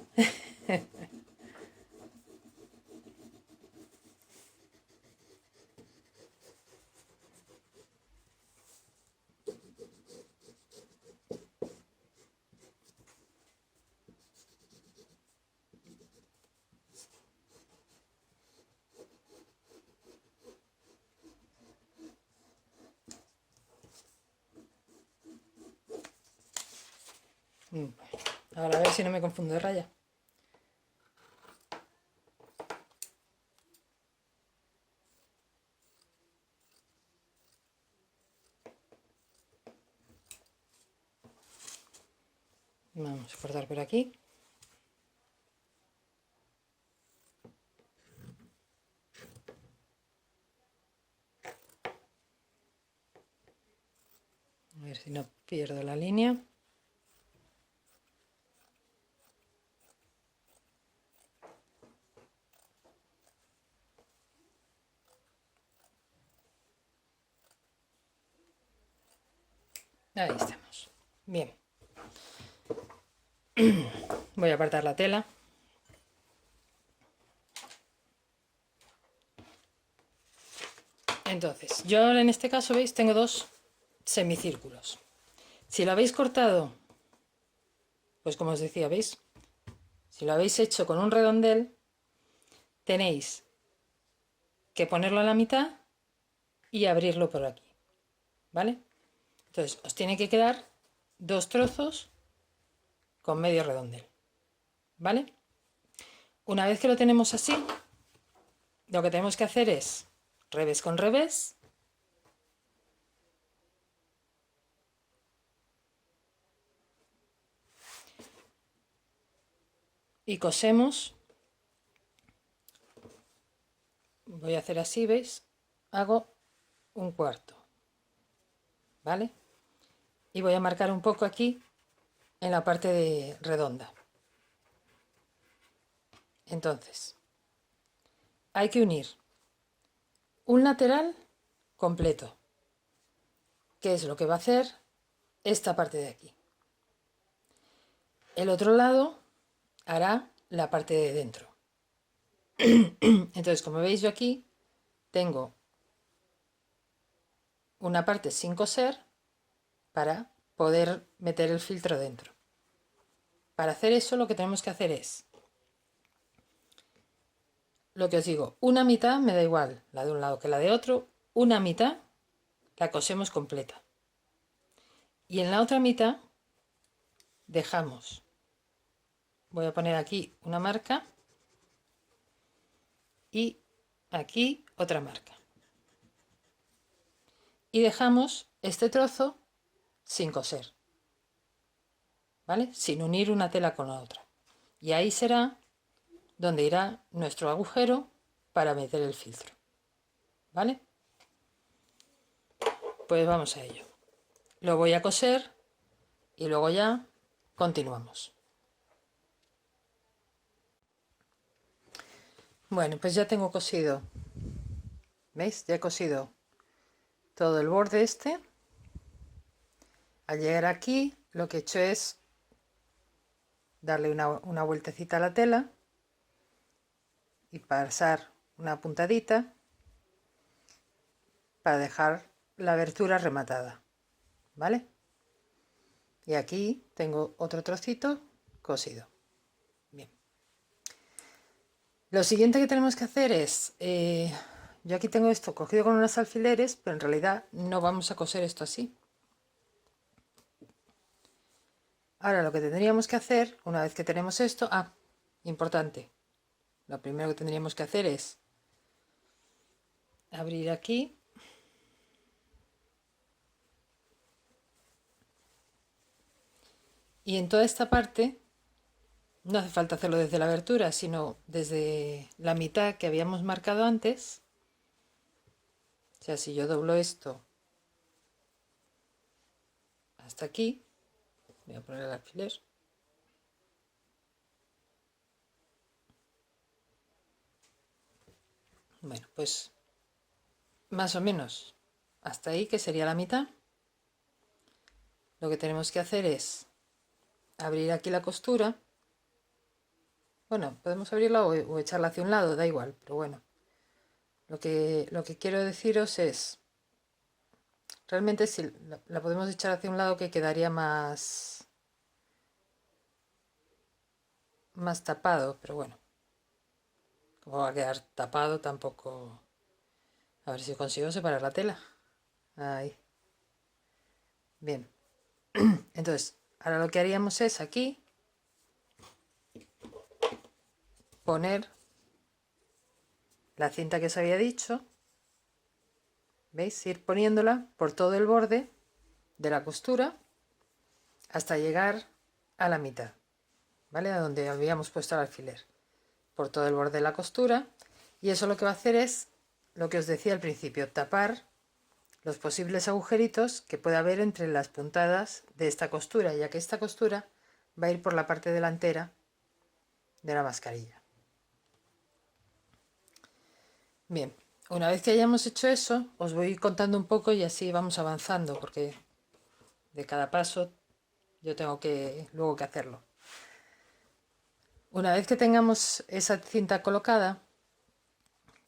Ahora a ver si no me confundo de raya. Vamos a cortar por aquí. A ver si no pierdo la línea. Ahí estamos. Bien. Voy a apartar la tela. Entonces, yo ahora en este caso, ¿veis? Tengo dos semicírculos. Si lo habéis cortado, pues como os decía, ¿veis? Si lo habéis hecho con un redondel, tenéis que ponerlo a la mitad y abrirlo por aquí, ¿vale? Entonces, os tiene que quedar dos trozos con medio redondel, ¿vale? Una vez que lo tenemos así, lo que tenemos que hacer es revés con revés, y cosemos. Voy a hacer así, ¿veis? Hago un cuarto, ¿vale? Y voy a marcar un poco aquí en la parte de redonda. Entonces, hay que unir un lateral completo, que es lo que va a hacer esta parte de aquí. El otro lado hará la parte de dentro. Entonces, como veis, yo aquí tengo una parte sin coser para poder meter el filtro dentro. Para hacer eso, lo que tenemos que hacer es, lo que os digo, una mitad, me da igual la de un lado que la de otro, una mitad la cosemos completa. Y en la otra mitad dejamos, voy a poner aquí una marca y aquí otra marca. Y dejamos este trozo sin coser, ¿vale? Sin unir una tela con la otra. Y ahí será donde irá nuestro agujero para meter el filtro, ¿vale? Pues vamos a ello. Lo voy a coser y luego ya continuamos. Bueno, pues ya tengo cosido, ¿veis? Ya he cosido todo el borde este. Al llegar aquí, lo que he hecho es darle una vueltecita a la tela y pasar una puntadita para dejar la abertura rematada, ¿vale? Y aquí tengo otro trocito cosido. Bien. Lo siguiente que tenemos que hacer es, yo aquí tengo esto cogido con unos alfileres, pero en realidad no vamos a coser esto así. Ahora lo que tendríamos que hacer, una vez que tenemos esto, importante, lo primero que tendríamos que hacer es abrir aquí y en toda esta parte no hace falta hacerlo desde la abertura, sino desde la mitad que habíamos marcado antes. O sea, si yo doblo esto hasta aquí, voy a poner el alfiler. Bueno, pues más o menos hasta ahí, que sería la mitad. Lo que tenemos que hacer es abrir aquí la costura. Bueno, podemos abrirla o echarla hacia un lado, da igual, pero bueno. Lo que quiero deciros es, realmente si la podemos echar hacia un lado, que quedaría más tapado, pero bueno, como va a quedar tapado tampoco. A ver si consigo separar la tela. Ahí. Bien. Entonces, ahora lo que haríamos es aquí poner la cinta que os había dicho. ¿Veis? Ir poniéndola por todo el borde de la costura hasta llegar a la mitad, ¿vale? A donde habíamos puesto el alfiler. Por todo el borde de la costura. Y eso lo que va a hacer es, lo que os decía al principio, tapar los posibles agujeritos que pueda haber entre las puntadas de esta costura, ya que esta costura va a ir por la parte delantera de la mascarilla. Bien, una vez que hayamos hecho eso, os voy contando un poco y así vamos avanzando, porque de cada paso yo tengo luego que hacerlo. Una vez que tengamos esa cinta colocada,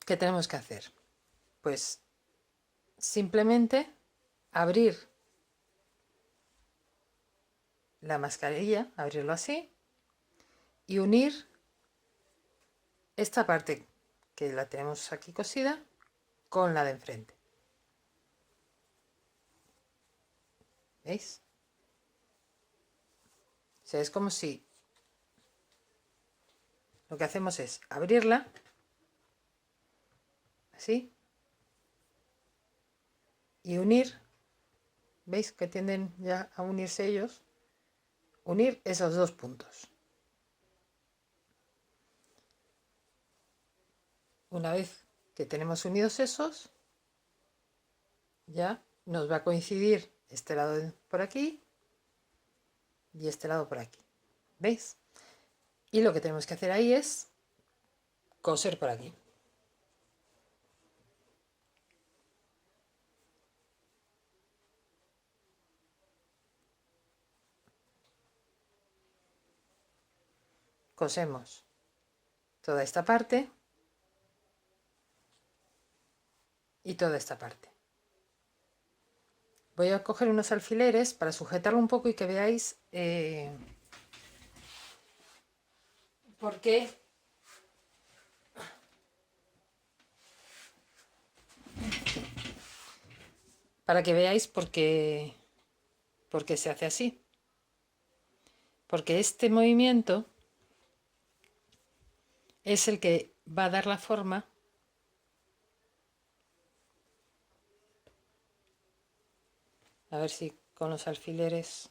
¿qué tenemos que hacer? Pues simplemente abrir la mascarilla, abrirlo así y unir esta parte que la tenemos aquí cosida con la de enfrente. ¿Veis? O sea, es como si lo que hacemos es abrirla así y unir. ¿Veis que tienden ya a unirse ellos? Unir esos dos puntos. Una vez que tenemos unidos esos, ya nos va a coincidir este lado por aquí y este lado por aquí. ¿Veis? Y lo que tenemos que hacer ahí es coser por aquí. Cosemos toda esta parte y toda esta parte. Voy a coger unos alfileres para sujetarlo un poco y que veáis por qué. Para que veáis por qué se hace así. Porque este movimiento es el que va a dar la forma a ver si con los alfileres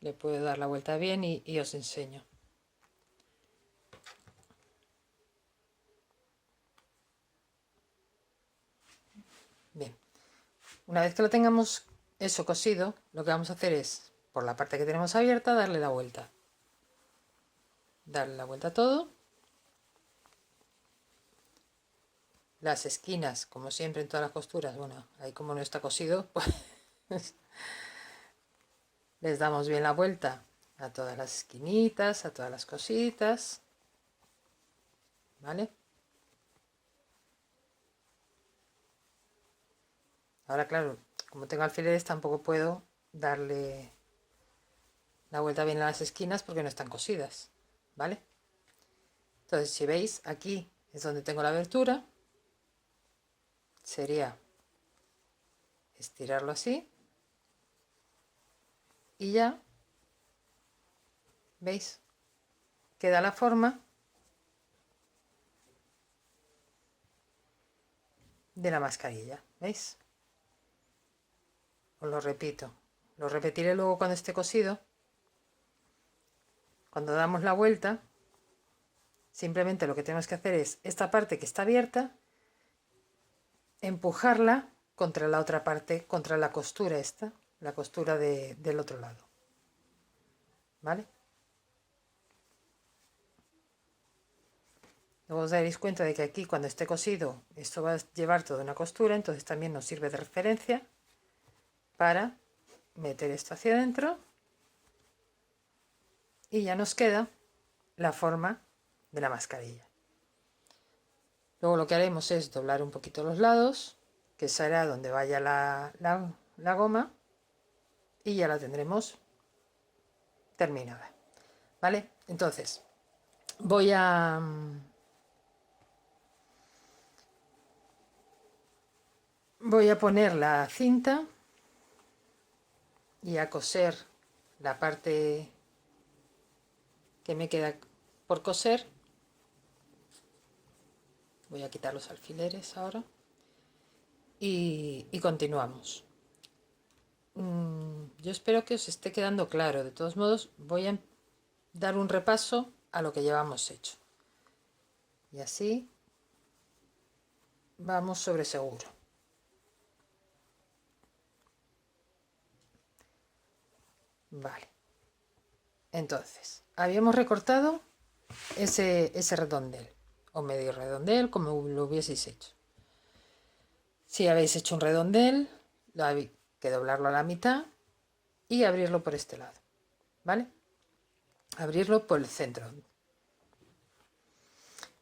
le puedo dar la vuelta bien y os enseño. Bien, una vez que lo tengamos eso cosido, lo que vamos a hacer es, por la parte que tenemos abierta, darle la vuelta. Darle la vuelta a todo. Las esquinas, como siempre en todas las costuras, bueno, ahí como no está cosido, pues les damos bien la vuelta a todas las esquinitas, a todas las cositas, ¿vale? Ahora, claro, como tengo alfileres, tampoco puedo darle la vuelta bien a las esquinas porque no están cosidas. ¿vale? Entonces, si veis, aquí es donde tengo la abertura, sería estirarlo así y ya, ¿veis? Queda la forma de la mascarilla, ¿veis? Os lo repito, lo repetiré luego cuando esté cosido. Cuando damos la vuelta, simplemente lo que tenemos que hacer es esta parte que está abierta, empujarla contra la otra parte, contra la costura esta, la costura del otro lado, ¿vale? Luego os daréis cuenta de que aquí cuando esté cosido esto va a llevar toda una costura, entonces también nos sirve de referencia para meter esto hacia adentro y ya nos queda la forma de la mascarilla. Luego lo que haremos es doblar un poquito los lados, que será donde vaya la goma, y ya la tendremos terminada, ¿vale? Entonces voy a poner la cinta y a coser la parte que me queda por coser. Voy a quitar los alfileres ahora y continuamos. Yo espero que os esté quedando claro. De todos modos, voy a dar un repaso a lo que llevamos hecho. Y así vamos sobre seguro. Vale. Entonces, habíamos recortado ese redondel, o medio redondel, como lo hubieseis hecho. Si habéis hecho un redondel, habéis que doblarlo a la mitad y abrirlo por este lado, ¿vale? Abrirlo por el centro.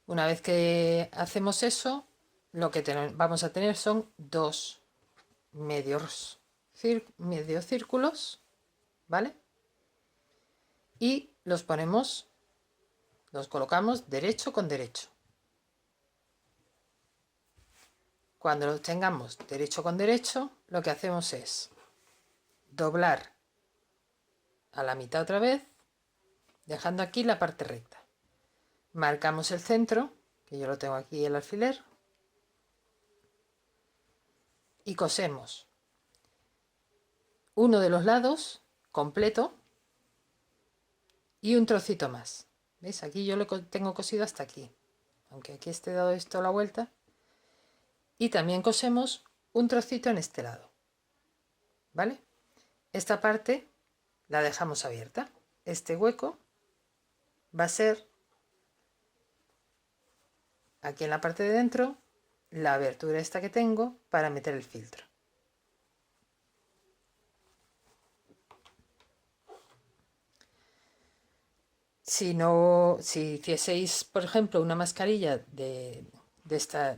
Una vez que hacemos eso, lo que vamos a tener son dos medios círculos, ¿vale? Y los colocamos derecho con derecho. Cuando los tengamos derecho con derecho, lo que hacemos es doblar a la mitad otra vez, dejando aquí la parte recta. Marcamos el centro, que yo lo tengo aquí el alfiler, y cosemos uno de los lados completo y un trocito más. ¿Veis? Aquí yo lo tengo cosido hasta aquí, aunque aquí esté dado esto la vuelta. Y también cosemos un trocito en este lado, ¿vale? Esta parte la dejamos abierta. Este hueco va a ser aquí en la parte de dentro la abertura esta que tengo para meter el filtro. Si hicieseis, por ejemplo, una mascarilla de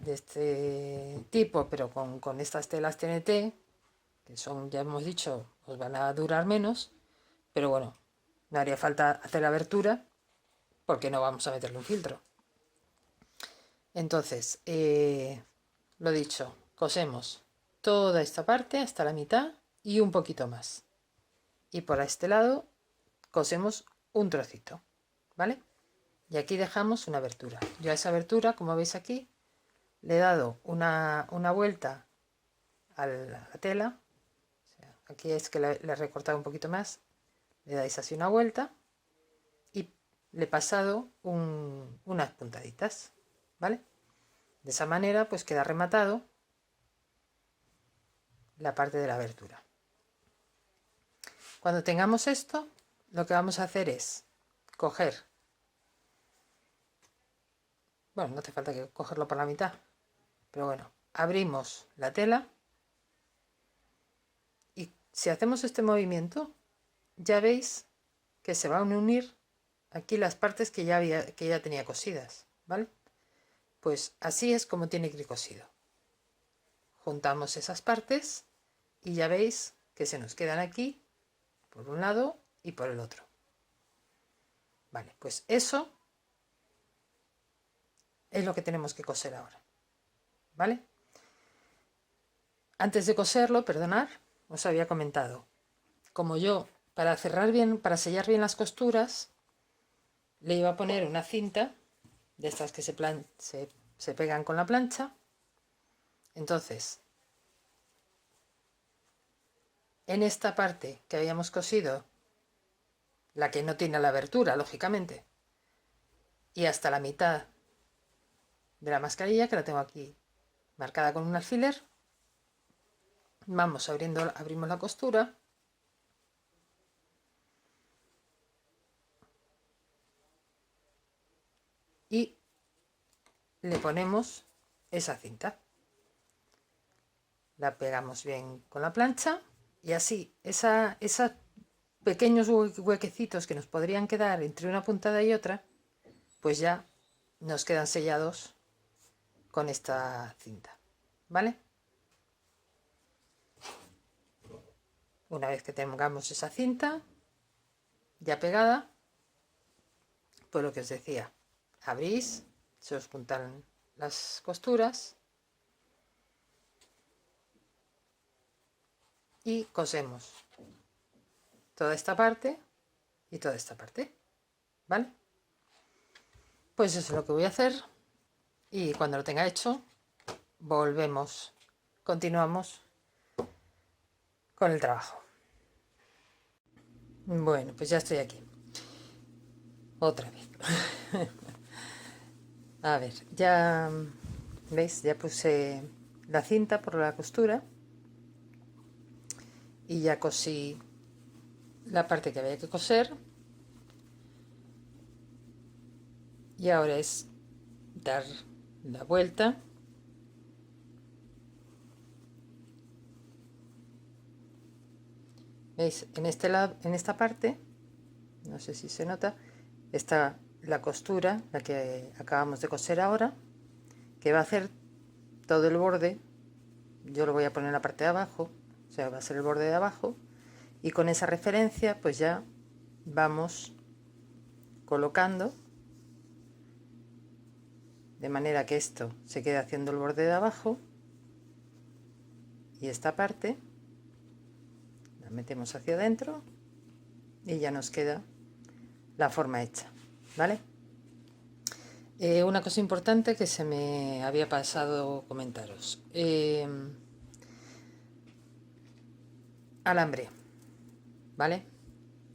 este tipo, pero con estas telas TNT, que son, ya hemos dicho, os van a durar menos, pero bueno, no haría falta hacer la abertura porque no vamos a meterle un filtro. Entonces, lo dicho, cosemos toda esta parte hasta la mitad y un poquito más. Y por este lado cosemos un trocito, ¿vale? Y aquí dejamos una abertura. Yo a esa abertura, como veis aquí, le he dado una vuelta a la tela. O sea, aquí es que le he recortado un poquito más. Le dais así una vuelta y le he pasado unas puntaditas, ¿vale? De esa manera pues queda rematado la parte de la abertura. Cuando tengamos esto, lo que vamos a hacer es coger, bueno, no hace falta que cogerlo por la mitad, pero bueno, abrimos la tela y si hacemos este movimiento, ya veis que se van a unir aquí las partes que ya tenía cosidas, ¿vale? Pues así es como tiene que ir cosido. Juntamos esas partes y ya veis que se nos quedan aquí por un lado y por el otro, Vale, pues eso es lo que tenemos que coser ahora, ¿vale? Antes de coserlo, perdonad, os había comentado, como yo para cerrar bien, para sellar bien las costuras, le iba a poner una cinta de estas que se pegan con la plancha. Entonces, en esta parte que habíamos cosido, la que no tiene la abertura, lógicamente, y hasta la mitad de la mascarilla, que la tengo aquí marcada con un alfiler, vamos abrimos la costura y le ponemos esa cinta. La pegamos bien con la plancha y así esos pequeños huequecitos que nos podrían quedar entre una puntada y otra, pues ya nos quedan sellados con esta cinta, ¿vale? Una vez que tengamos esa cinta ya pegada, pues lo que os decía, abrís, se os juntan las costuras y cosemos toda esta parte y toda esta parte, ¿vale? Pues eso es lo que voy a hacer y cuando lo tenga hecho continuamos con el trabajo. Bueno, pues ya estoy aquí otra vez. A ver, ya veis, ya puse la cinta por la costura y ya cosí la parte que había que coser y ahora es dar la vuelta veis en este lado, en esta parte, no sé si se nota, está la costura, la que acabamos de coser ahora, que va a hacer todo el borde. Yo lo voy a poner en la parte de abajo, o sea, va a ser el borde de abajo, y con esa referencia pues ya vamos colocando de manera que esto se quede haciendo el borde de abajo y esta parte la metemos hacia adentro y ya nos queda la forma hecha, ¿vale? Una cosa importante que se me había pasado comentaros, alambre, ¿vale?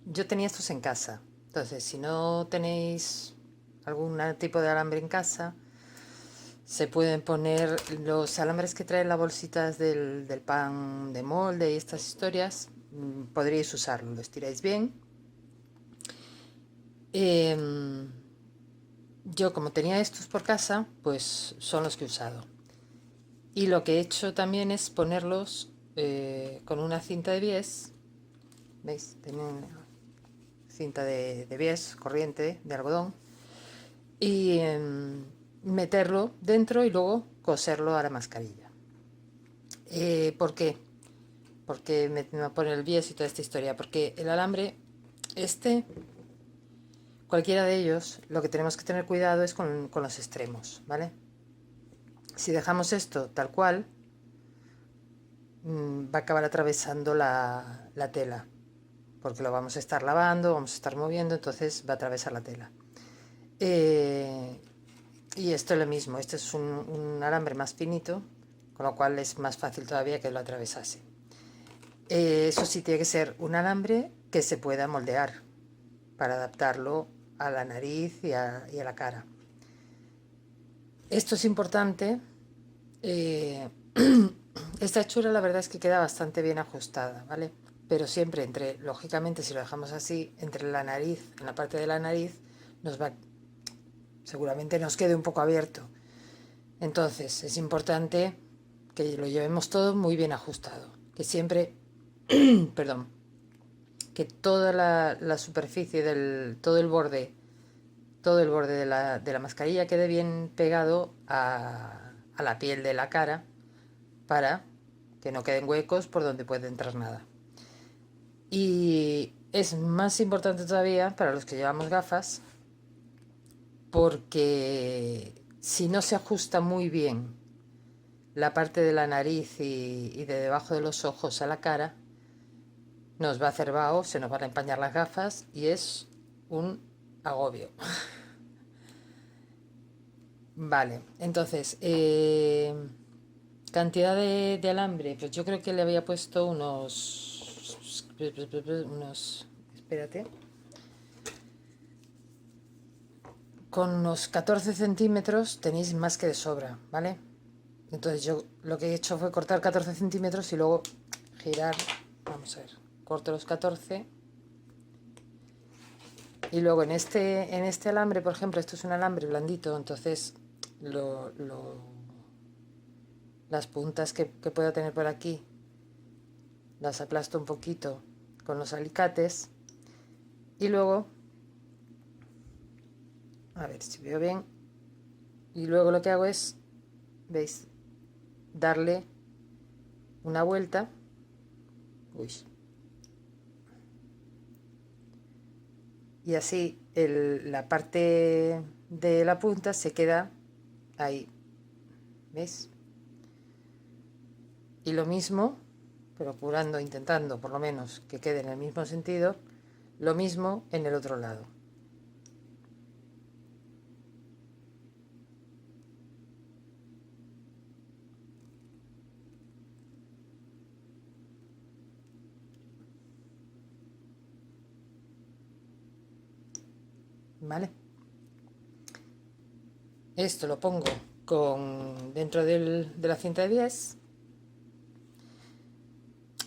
Yo tenía estos en casa, entonces si no tenéis algún tipo de alambre en casa, se pueden poner los alambres que traen las bolsitas del pan de molde y estas historias, podríais usarlo, lo estiráis bien. Yo como tenía estos por casa, pues son los que he usado. Y lo que he hecho también es ponerlos con una cinta de bies, ¿veis? Tienen cinta de bies corriente, de algodón, y meterlo dentro y luego coserlo a la mascarilla. ¿Por qué? Porque me pone el bies y toda esta historia, porque el alambre, cualquiera de ellos, lo que tenemos que tener cuidado es con los extremos, ¿vale? Si dejamos esto tal cual, va a acabar atravesando la tela, porque lo vamos a estar lavando, vamos a estar moviendo, entonces va a atravesar la tela. Y esto es lo mismo, este es un alambre más finito, con lo cual es más fácil todavía que lo atravesase. Eso sí, tiene que ser un alambre que se pueda moldear para adaptarlo a la nariz y a la cara. Esto es importante. Esta hechura la verdad es que queda bastante bien ajustada, ¿vale? Pero siempre lógicamente si lo dejamos así, entre la nariz, en la parte de la nariz, seguramente nos quede un poco abierto. Entonces es importante que lo llevemos todo muy bien ajustado, que siempre, perdón, que toda la superficie todo el borde de la mascarilla quede bien pegado a la piel de la cara para que no queden huecos por donde puede entrar nada. Y es más importante todavía para los que llevamos gafas, porque si no se ajusta muy bien la parte de la nariz y de debajo de los ojos a la cara, nos va a hacer vaho, se nos van a empañar las gafas y es un agobio. Vale, entonces, cantidad de alambre, pues yo creo que le había puesto espérate, con unos 14 centímetros tenéis más que de sobra, ¿vale? Entonces yo lo que he hecho fue cortar 14 centímetros y luego girar, vamos a ver, corto los 14 y luego en este alambre, por ejemplo, esto es un alambre blandito, entonces las puntas que pueda tener por aquí las aplasto un poquito con los alicates y luego, a ver si veo bien, y luego lo que hago es, ¿veis? Darle una vuelta. Uy. Y así la parte de la punta se queda ahí, ¿ves? Y lo mismo, procurando, intentando por lo menos que quede en el mismo sentido, lo mismo en el otro lado. ¿Vale? Esto lo pongo dentro de la cinta de bies.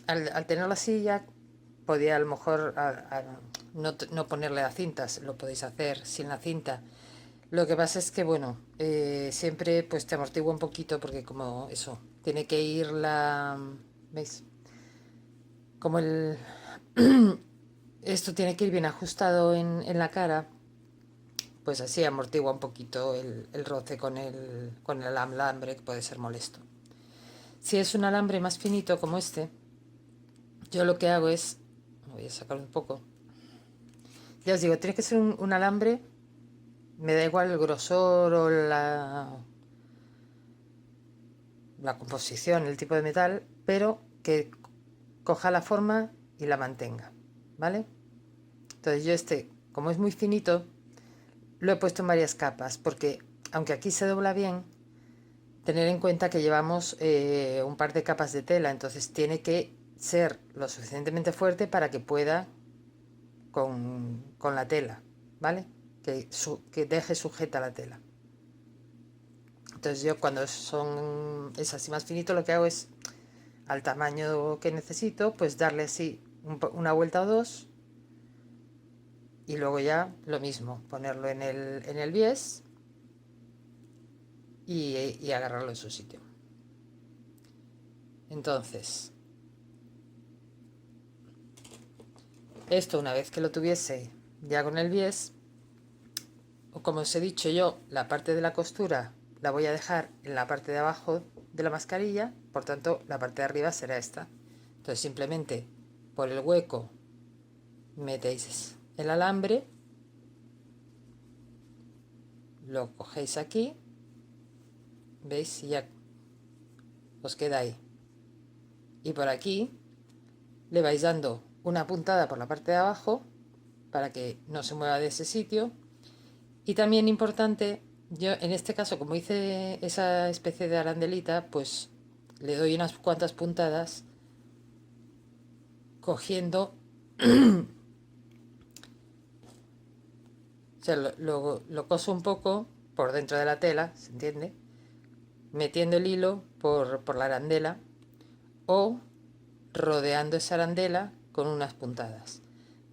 Al tenerlo así ya podía a lo mejor no ponerle las cintas, lo podéis hacer sin la cinta. Lo que pasa es que, bueno, siempre pues te amortigua un poquito porque como eso, tiene que ir ¿veis? Como esto tiene que ir bien ajustado en la cara, pues así amortigua un poquito el roce con el alambre, que puede ser molesto. Si es un alambre más finito como este, yo lo que hago es, voy a sacar un poco, ya os digo, tiene que ser un alambre, me da igual el grosor o la composición, el tipo de metal, pero que coja la forma y la mantenga, ¿vale? Entonces yo como es muy finito, lo he puesto en varias capas, porque aunque aquí se dobla bien, tener en cuenta que llevamos un par de capas de tela, entonces tiene que ser lo suficientemente fuerte para que pueda con la tela, ¿vale? Que deje sujeta la tela. Entonces yo cuando es así más finito, lo que hago es al tamaño que necesito, pues darle así una vuelta o dos y luego ya lo mismo, ponerlo en el bies y agarrarlo en su sitio. Entonces, esto una vez que lo tuviese ya con el bies, o como os he dicho yo, la parte de la costura la voy a dejar en la parte de abajo de la mascarilla, por tanto la parte de arriba será esta. Entonces simplemente por el hueco metéis el alambre, lo cogéis aquí, veis, y ya os queda ahí. Y por aquí le vais dando una puntada por la parte de abajo para que no se mueva de ese sitio. Y también importante, yo en este caso, como hice esa especie de arandelita, pues le doy unas cuantas puntadas cogiendo, o sea, lo coso un poco por dentro de la tela, ¿se entiende? Metiendo el hilo por la arandela o rodeando esa arandela con unas puntadas.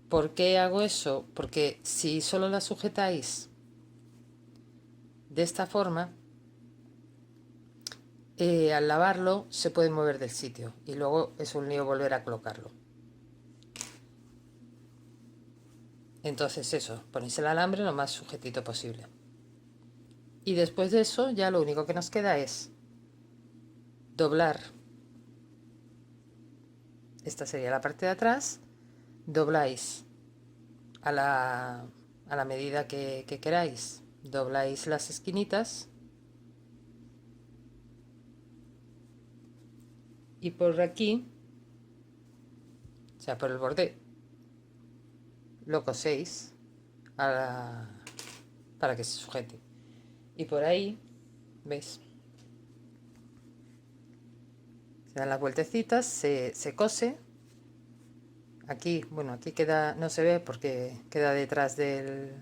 ¿Por qué hago eso? Porque si solo la sujetáis de esta forma, al lavarlo se puede mover del sitio y luego es un lío volver a colocarlo. Entonces eso, ponéis el alambre lo más sujetito posible. Y después de eso ya lo único que nos queda es doblar. Esta sería la parte de atrás. dobláis a la medida que queráis, dobláis las esquinitas y por aquí, o sea, por el borde, lo coséis para que se sujete. Y por ahí, ¿veis? Se dan las vueltecitas, se cose. Aquí, bueno, aquí queda, no se ve porque queda detrás de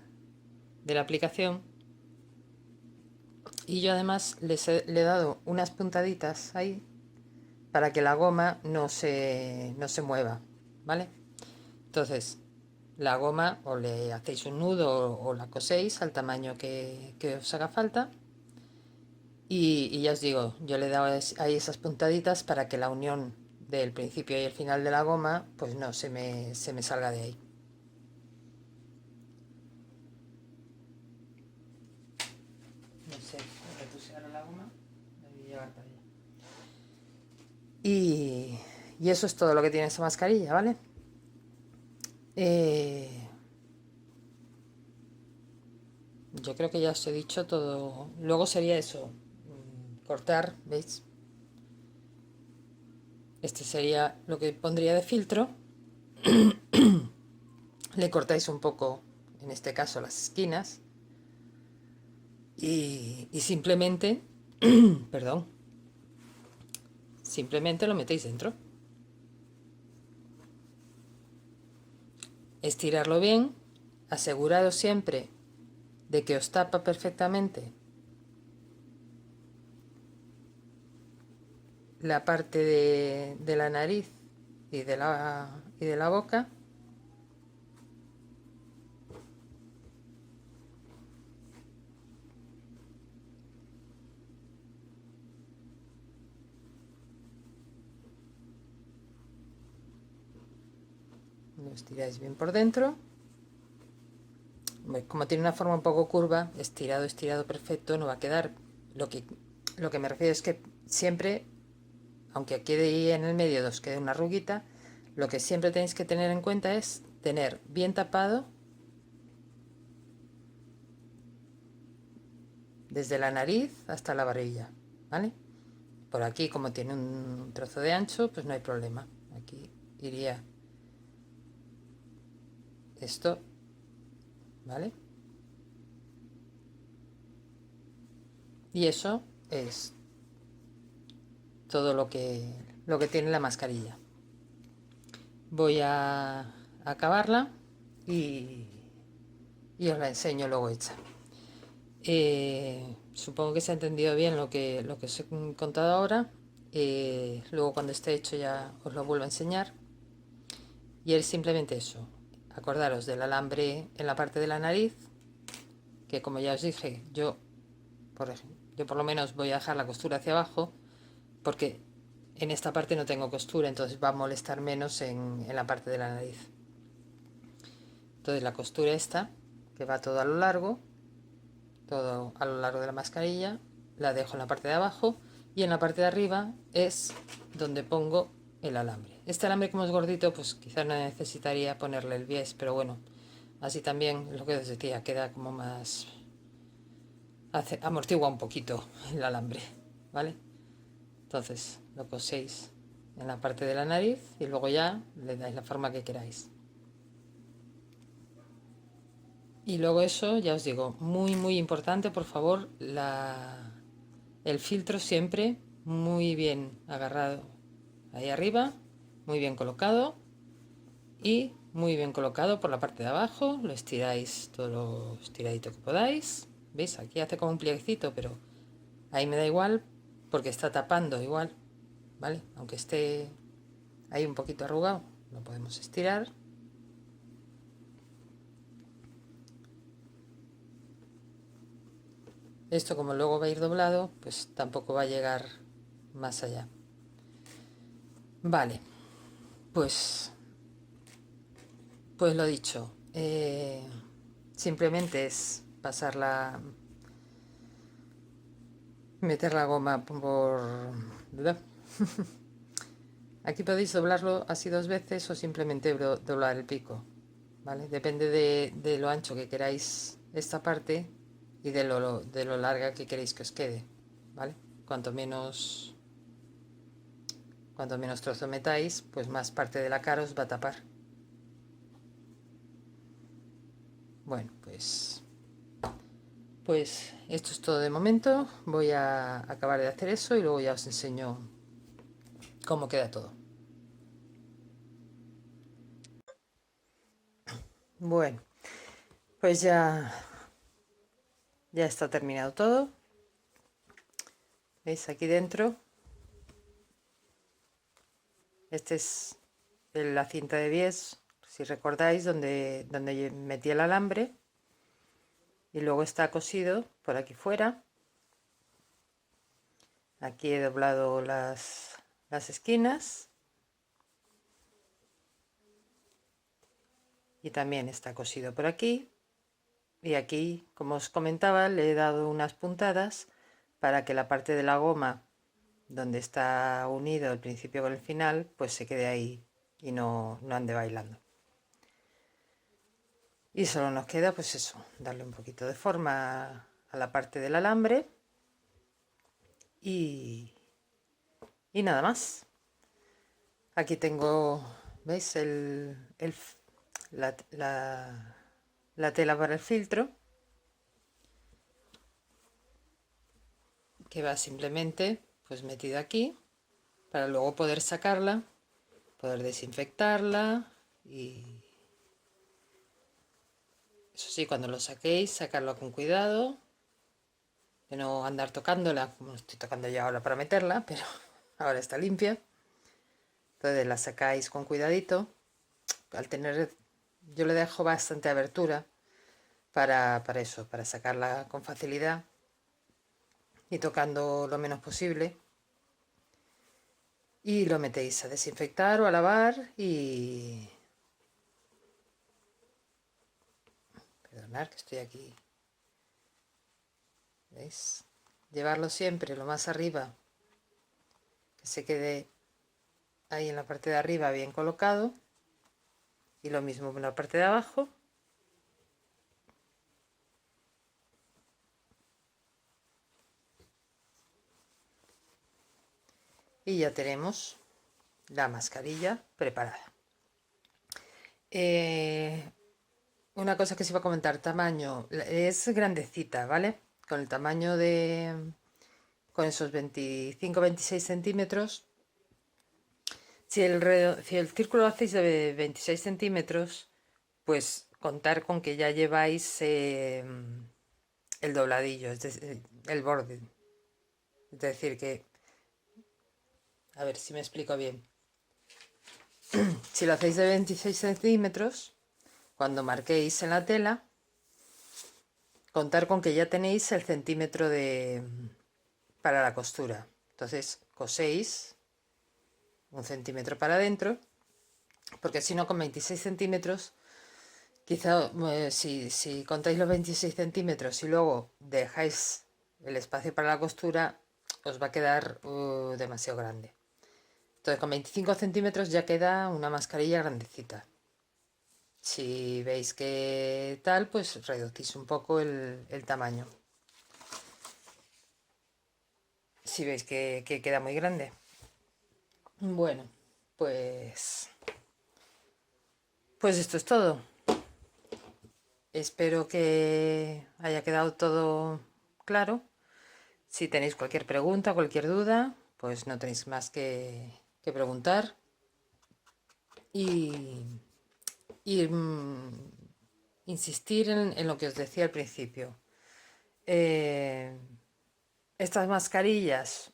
la aplicación. Y yo además le he dado unas puntaditas ahí para que la goma no se mueva, ¿vale? Entonces, la goma o le hacéis un nudo o la coséis al tamaño que os haga falta. Y ya os digo, yo le he dado ahí esas puntaditas para que la unión del principio y el final de la goma pues no se me salga de ahí. No sé, voy a puse ahora la goma, voy a llevar para allá. Y eso es todo lo que tiene esa mascarilla, ¿vale? Yo creo que ya os he dicho todo. Luego sería eso, cortar, ¿veis? Este sería lo que pondría de filtro. Le cortáis un poco, en este caso, las esquinas. Y simplemente, perdón, simplemente lo metéis dentro. Estirarlo bien, aseguraros siempre de que os tapa perfectamente la parte de la nariz y de la boca. Lo estiráis bien por dentro. Como tiene una forma un poco curva, estirado perfecto, no va a quedar. Lo que me refiero es que siempre, aunque quede ahí en el medio os quede una arruguita, lo que siempre tenéis que tener en cuenta es tener bien tapado desde la nariz hasta la barbilla, ¿vale? Por aquí, como tiene un trozo de ancho, pues no hay problema. Aquí iría esto, ¿vale? Y eso es todo lo que tiene la mascarilla. Voy a acabarla y os la enseño luego hecha. Supongo que se ha entendido bien lo que os he contado ahora. Luego cuando esté hecho ya os lo vuelvo a enseñar. Y es simplemente eso. Acordaros del alambre en la parte de la nariz, que como ya os dije, yo por lo menos voy a dejar la costura hacia abajo, porque en esta parte no tengo costura, entonces va a molestar menos en la parte de la nariz. Entonces la costura esta, que va todo a lo largo de la mascarilla, la dejo en la parte de abajo, y en la parte de arriba es donde pongo el alambre. Este alambre, como es gordito, pues quizás no necesitaría ponerle el bies, pero bueno, así también es lo que os decía, queda como más, amortigua un poquito el alambre, ¿vale? Entonces lo coséis en la parte de la nariz y luego ya le dais la forma que queráis. Y luego eso, ya os digo, muy muy importante, por favor, el filtro siempre muy bien agarrado ahí arriba, muy bien colocado y muy bien colocado por la parte de abajo. Lo estiráis todo lo estiradito que podáis. ¿Veis? Aquí hace como un plieguecito, pero ahí me da igual porque está tapando igual, ¿vale? Aunque esté ahí un poquito arrugado, lo podemos estirar. Esto, como luego va a ir doblado, pues tampoco va a llegar más allá. Vale, pues lo dicho, simplemente es meter la goma por Aquí podéis doblarlo así 2 veces o simplemente doblar el pico, ¿vale? Depende de lo ancho que queráis esta parte y de lo larga que queréis que os quede, ¿vale? Cuanto menos trozo metáis, pues más parte de la cara os va a tapar. Bueno, pues esto es todo de momento. Voy a acabar de hacer eso y luego ya os enseño cómo queda todo. Bueno, pues ya está terminado todo. ¿Veis aquí dentro? Este es la cinta de bies, si recordáis, donde metí el alambre. Y luego está cosido por aquí fuera. Aquí he doblado las esquinas. Y también está cosido por aquí. Y aquí, como os comentaba, le he dado unas puntadas para que la parte de la goma donde está unido el principio con el final, pues se quede ahí y no ande bailando. Y solo nos queda pues eso, darle un poquito de forma a la parte del alambre y nada más. Aquí tengo, ¿veis? La tela para el filtro, que va simplemente pues metida aquí para luego poder sacarla, poder desinfectarla y eso sí, cuando lo saquéis, sacarlo con cuidado, de no andar tocándola como estoy tocando yo ahora para meterla, pero ahora está limpia. Entonces la sacáis con cuidadito. Al tener, yo le dejo bastante abertura para eso, para sacarla con facilidad y tocando lo menos posible. Y lo metéis a desinfectar o a lavar y... Perdonad que estoy aquí. ¿Veis? Llevarlo siempre lo más arriba, que se quede ahí en la parte de arriba bien colocado. Y lo mismo en la parte de abajo. Y ya tenemos la mascarilla preparada. Una cosa que se iba a comentar, tamaño, es grandecita, ¿vale? Con el tamaño con esos 25-26 centímetros. Si el círculo lo hacéis de 26 centímetros, pues contar con que ya lleváis el dobladillo, es decir, el borde. Es decir, que, a ver si me explico bien. Si lo hacéis de 26 centímetros, cuando marquéis en la tela, contar con que ya tenéis el centímetro para la costura. Entonces coséis 1 centímetro para adentro, porque si no con 26 centímetros, quizá si contáis los 26 centímetros y luego dejáis el espacio para la costura, os va a quedar demasiado grande. Entonces con 25 centímetros ya queda una mascarilla grandecita. Si veis que tal, pues reducís un poco el tamaño. Si veis que queda muy grande. Bueno, pues esto es todo. Espero que haya quedado todo claro. Si tenéis cualquier pregunta, cualquier duda, pues no tenéis más que preguntar. Y insistir en lo que os decía al principio. Estas mascarillas,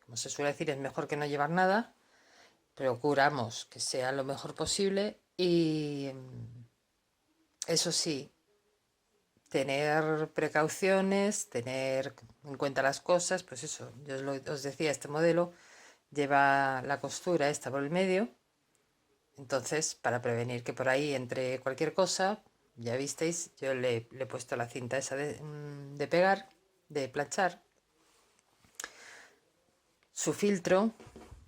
como se suele decir, es mejor que no llevar nada. Procuramos que sea lo mejor posible y eso sí, tener precauciones, tener en cuenta las cosas, pues eso, yo os decía, este modelo lleva la costura esta por el medio, entonces para prevenir que por ahí entre cualquier cosa, ya visteis, yo le he puesto la cinta esa de pegar, de planchar, su filtro,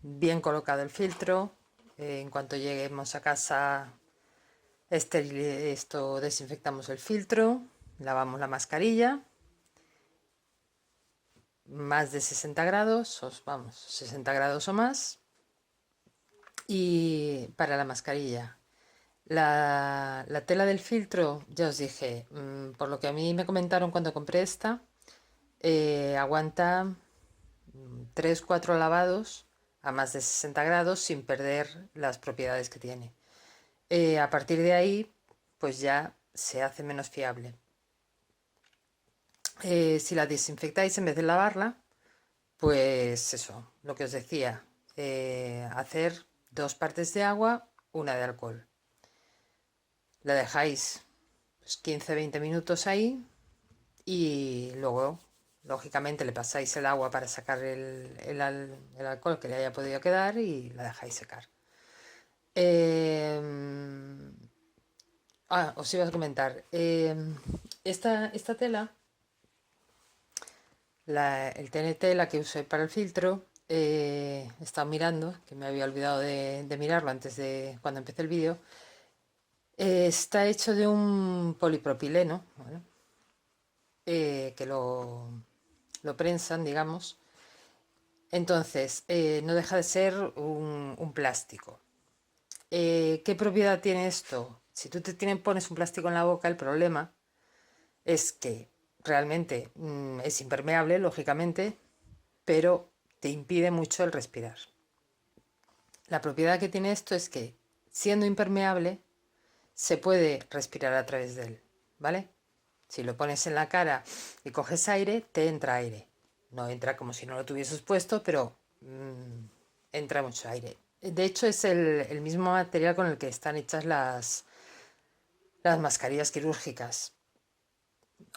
bien colocado el filtro. En cuanto lleguemos a casa, desinfectamos el filtro, lavamos la mascarilla, más de 60 grados, 60 grados o más, y para la mascarilla. La tela del filtro, ya os dije, por lo que a mí me comentaron cuando compré esta, aguanta 3-4 lavados a más de 60 grados sin perder las propiedades que tiene. A partir de ahí, pues ya se hace menos fiable. Si la desinfectáis en vez de lavarla, pues eso, lo que os decía, hacer 2 partes de agua, 1 de alcohol. La dejáis pues, 15-20 minutos ahí y luego, lógicamente, le pasáis el agua para sacar el alcohol que le haya podido quedar y la dejáis secar. Os iba a comentar, esta tela, el TNT, la que usé para el filtro, he estado mirando, que me había olvidado de mirarlo antes de cuando empecé el vídeo. Está hecho de un polipropileno, ¿vale? Que lo prensan, digamos. Entonces, no deja de ser un plástico. ¿Qué propiedad tiene esto? Si tú pones un plástico en la boca, el problema es que realmente es impermeable, lógicamente, pero te impide mucho el respirar. La propiedad que tiene esto es que, siendo impermeable, se puede respirar a través de él, ¿vale? Si lo pones en la cara y coges aire, te entra aire. No entra como si no lo tuvieses puesto, pero entra mucho aire. De hecho, es el mismo material con el que están hechas las mascarillas quirúrgicas,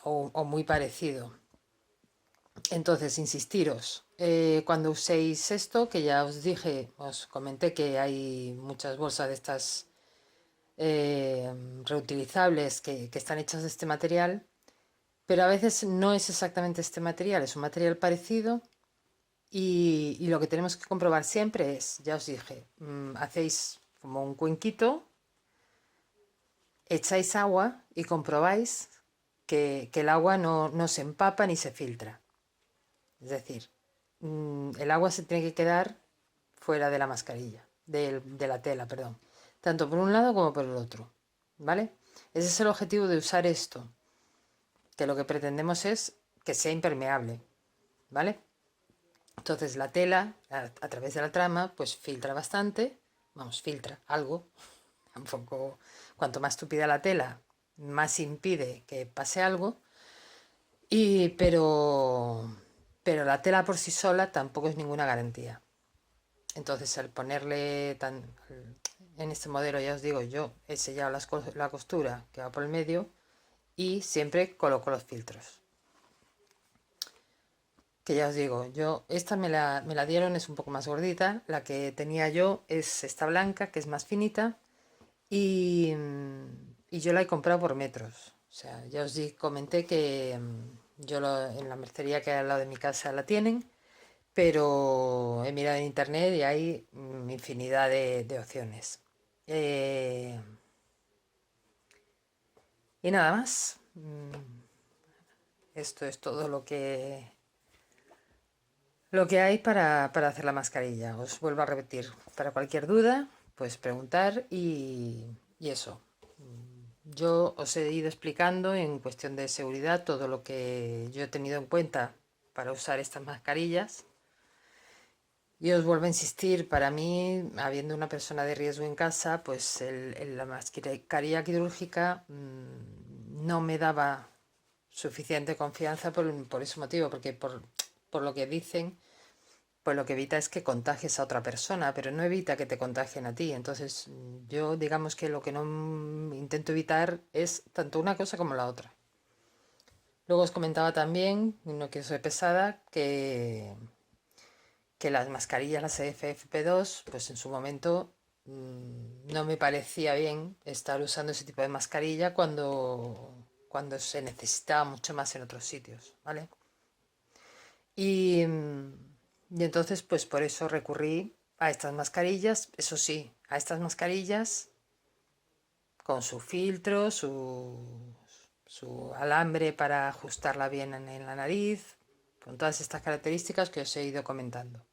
o muy parecido. Entonces, insistiros, cuando uséis esto, que ya os dije, os comenté que hay muchas bolsas de estas reutilizables que están hechas de este material, pero a veces no es exactamente este material, es un material parecido y lo que tenemos que comprobar siempre es, ya os dije, hacéis como un cuenquito, echáis agua y comprobáis que el agua no se empapa ni se filtra. Es decir, el agua se tiene que quedar fuera de la mascarilla, de la tela, perdón, tanto por un lado como por el otro, ¿vale? Ese es el objetivo de usar esto, que lo que pretendemos es que sea impermeable, ¿vale? Entonces la tela, a través de la trama, pues filtra bastante, filtra algo, tampoco, cuanto más tupida la tela, más impide que pase algo, pero la tela por sí sola tampoco es ninguna garantía. Entonces al ponerle en este modelo, ya os digo, yo he sellado la costura que va por el medio y siempre coloco los filtros. Que ya os digo, esta me la dieron, es un poco más gordita, la que tenía yo es esta blanca, que es más finita, y yo la he comprado por metros. O sea, ya os comenté que en la mercería que hay al lado de mi casa la tienen, pero he mirado en internet y hay infinidad de opciones. Y nada más. Esto es todo lo que hay para hacer la mascarilla. Os vuelvo a repetir, para cualquier duda, pues preguntar y eso. Yo os he ido explicando en cuestión de seguridad todo lo que yo he tenido en cuenta para usar estas mascarillas. Y os vuelvo a insistir, para mí, habiendo una persona de riesgo en casa, pues la mascarilla quirúrgica no me daba suficiente confianza por ese motivo, porque por lo que dicen, pues lo que evita es que contagies a otra persona, pero no evita que te contagien a ti. Entonces, yo digamos que lo que no intento evitar es tanto una cosa como la otra. Luego os comentaba también, no quiero ser pesada, que las mascarillas, las FFP2, pues en su momento no me parecía bien estar usando ese tipo de mascarilla cuando se necesitaba mucho más en otros sitios, ¿vale? Y entonces, pues por eso recurrí a estas mascarillas, eso sí, a estas mascarillas con su filtro, su alambre para ajustarla bien en la nariz, con todas estas características que os he ido comentando.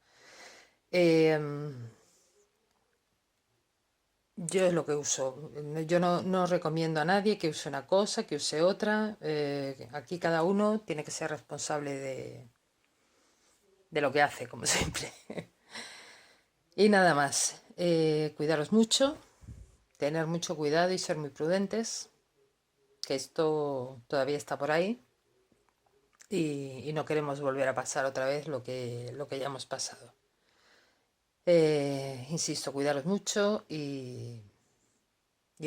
Yo es lo que uso. Yo no recomiendo a nadie que use una cosa, que use otra. Aquí cada uno tiene que ser responsable de lo que hace, como siempre. Y nada más. Cuidaros mucho, tener mucho cuidado y ser muy prudentes, que esto todavía está por ahí y no queremos volver a pasar otra vez lo que ya hemos pasado. Insisto, cuidaros mucho y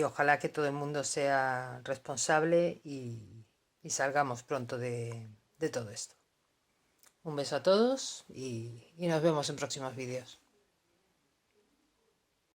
ojalá que todo el mundo sea responsable y salgamos pronto de todo esto. Un beso a todos y nos vemos en próximos vídeos.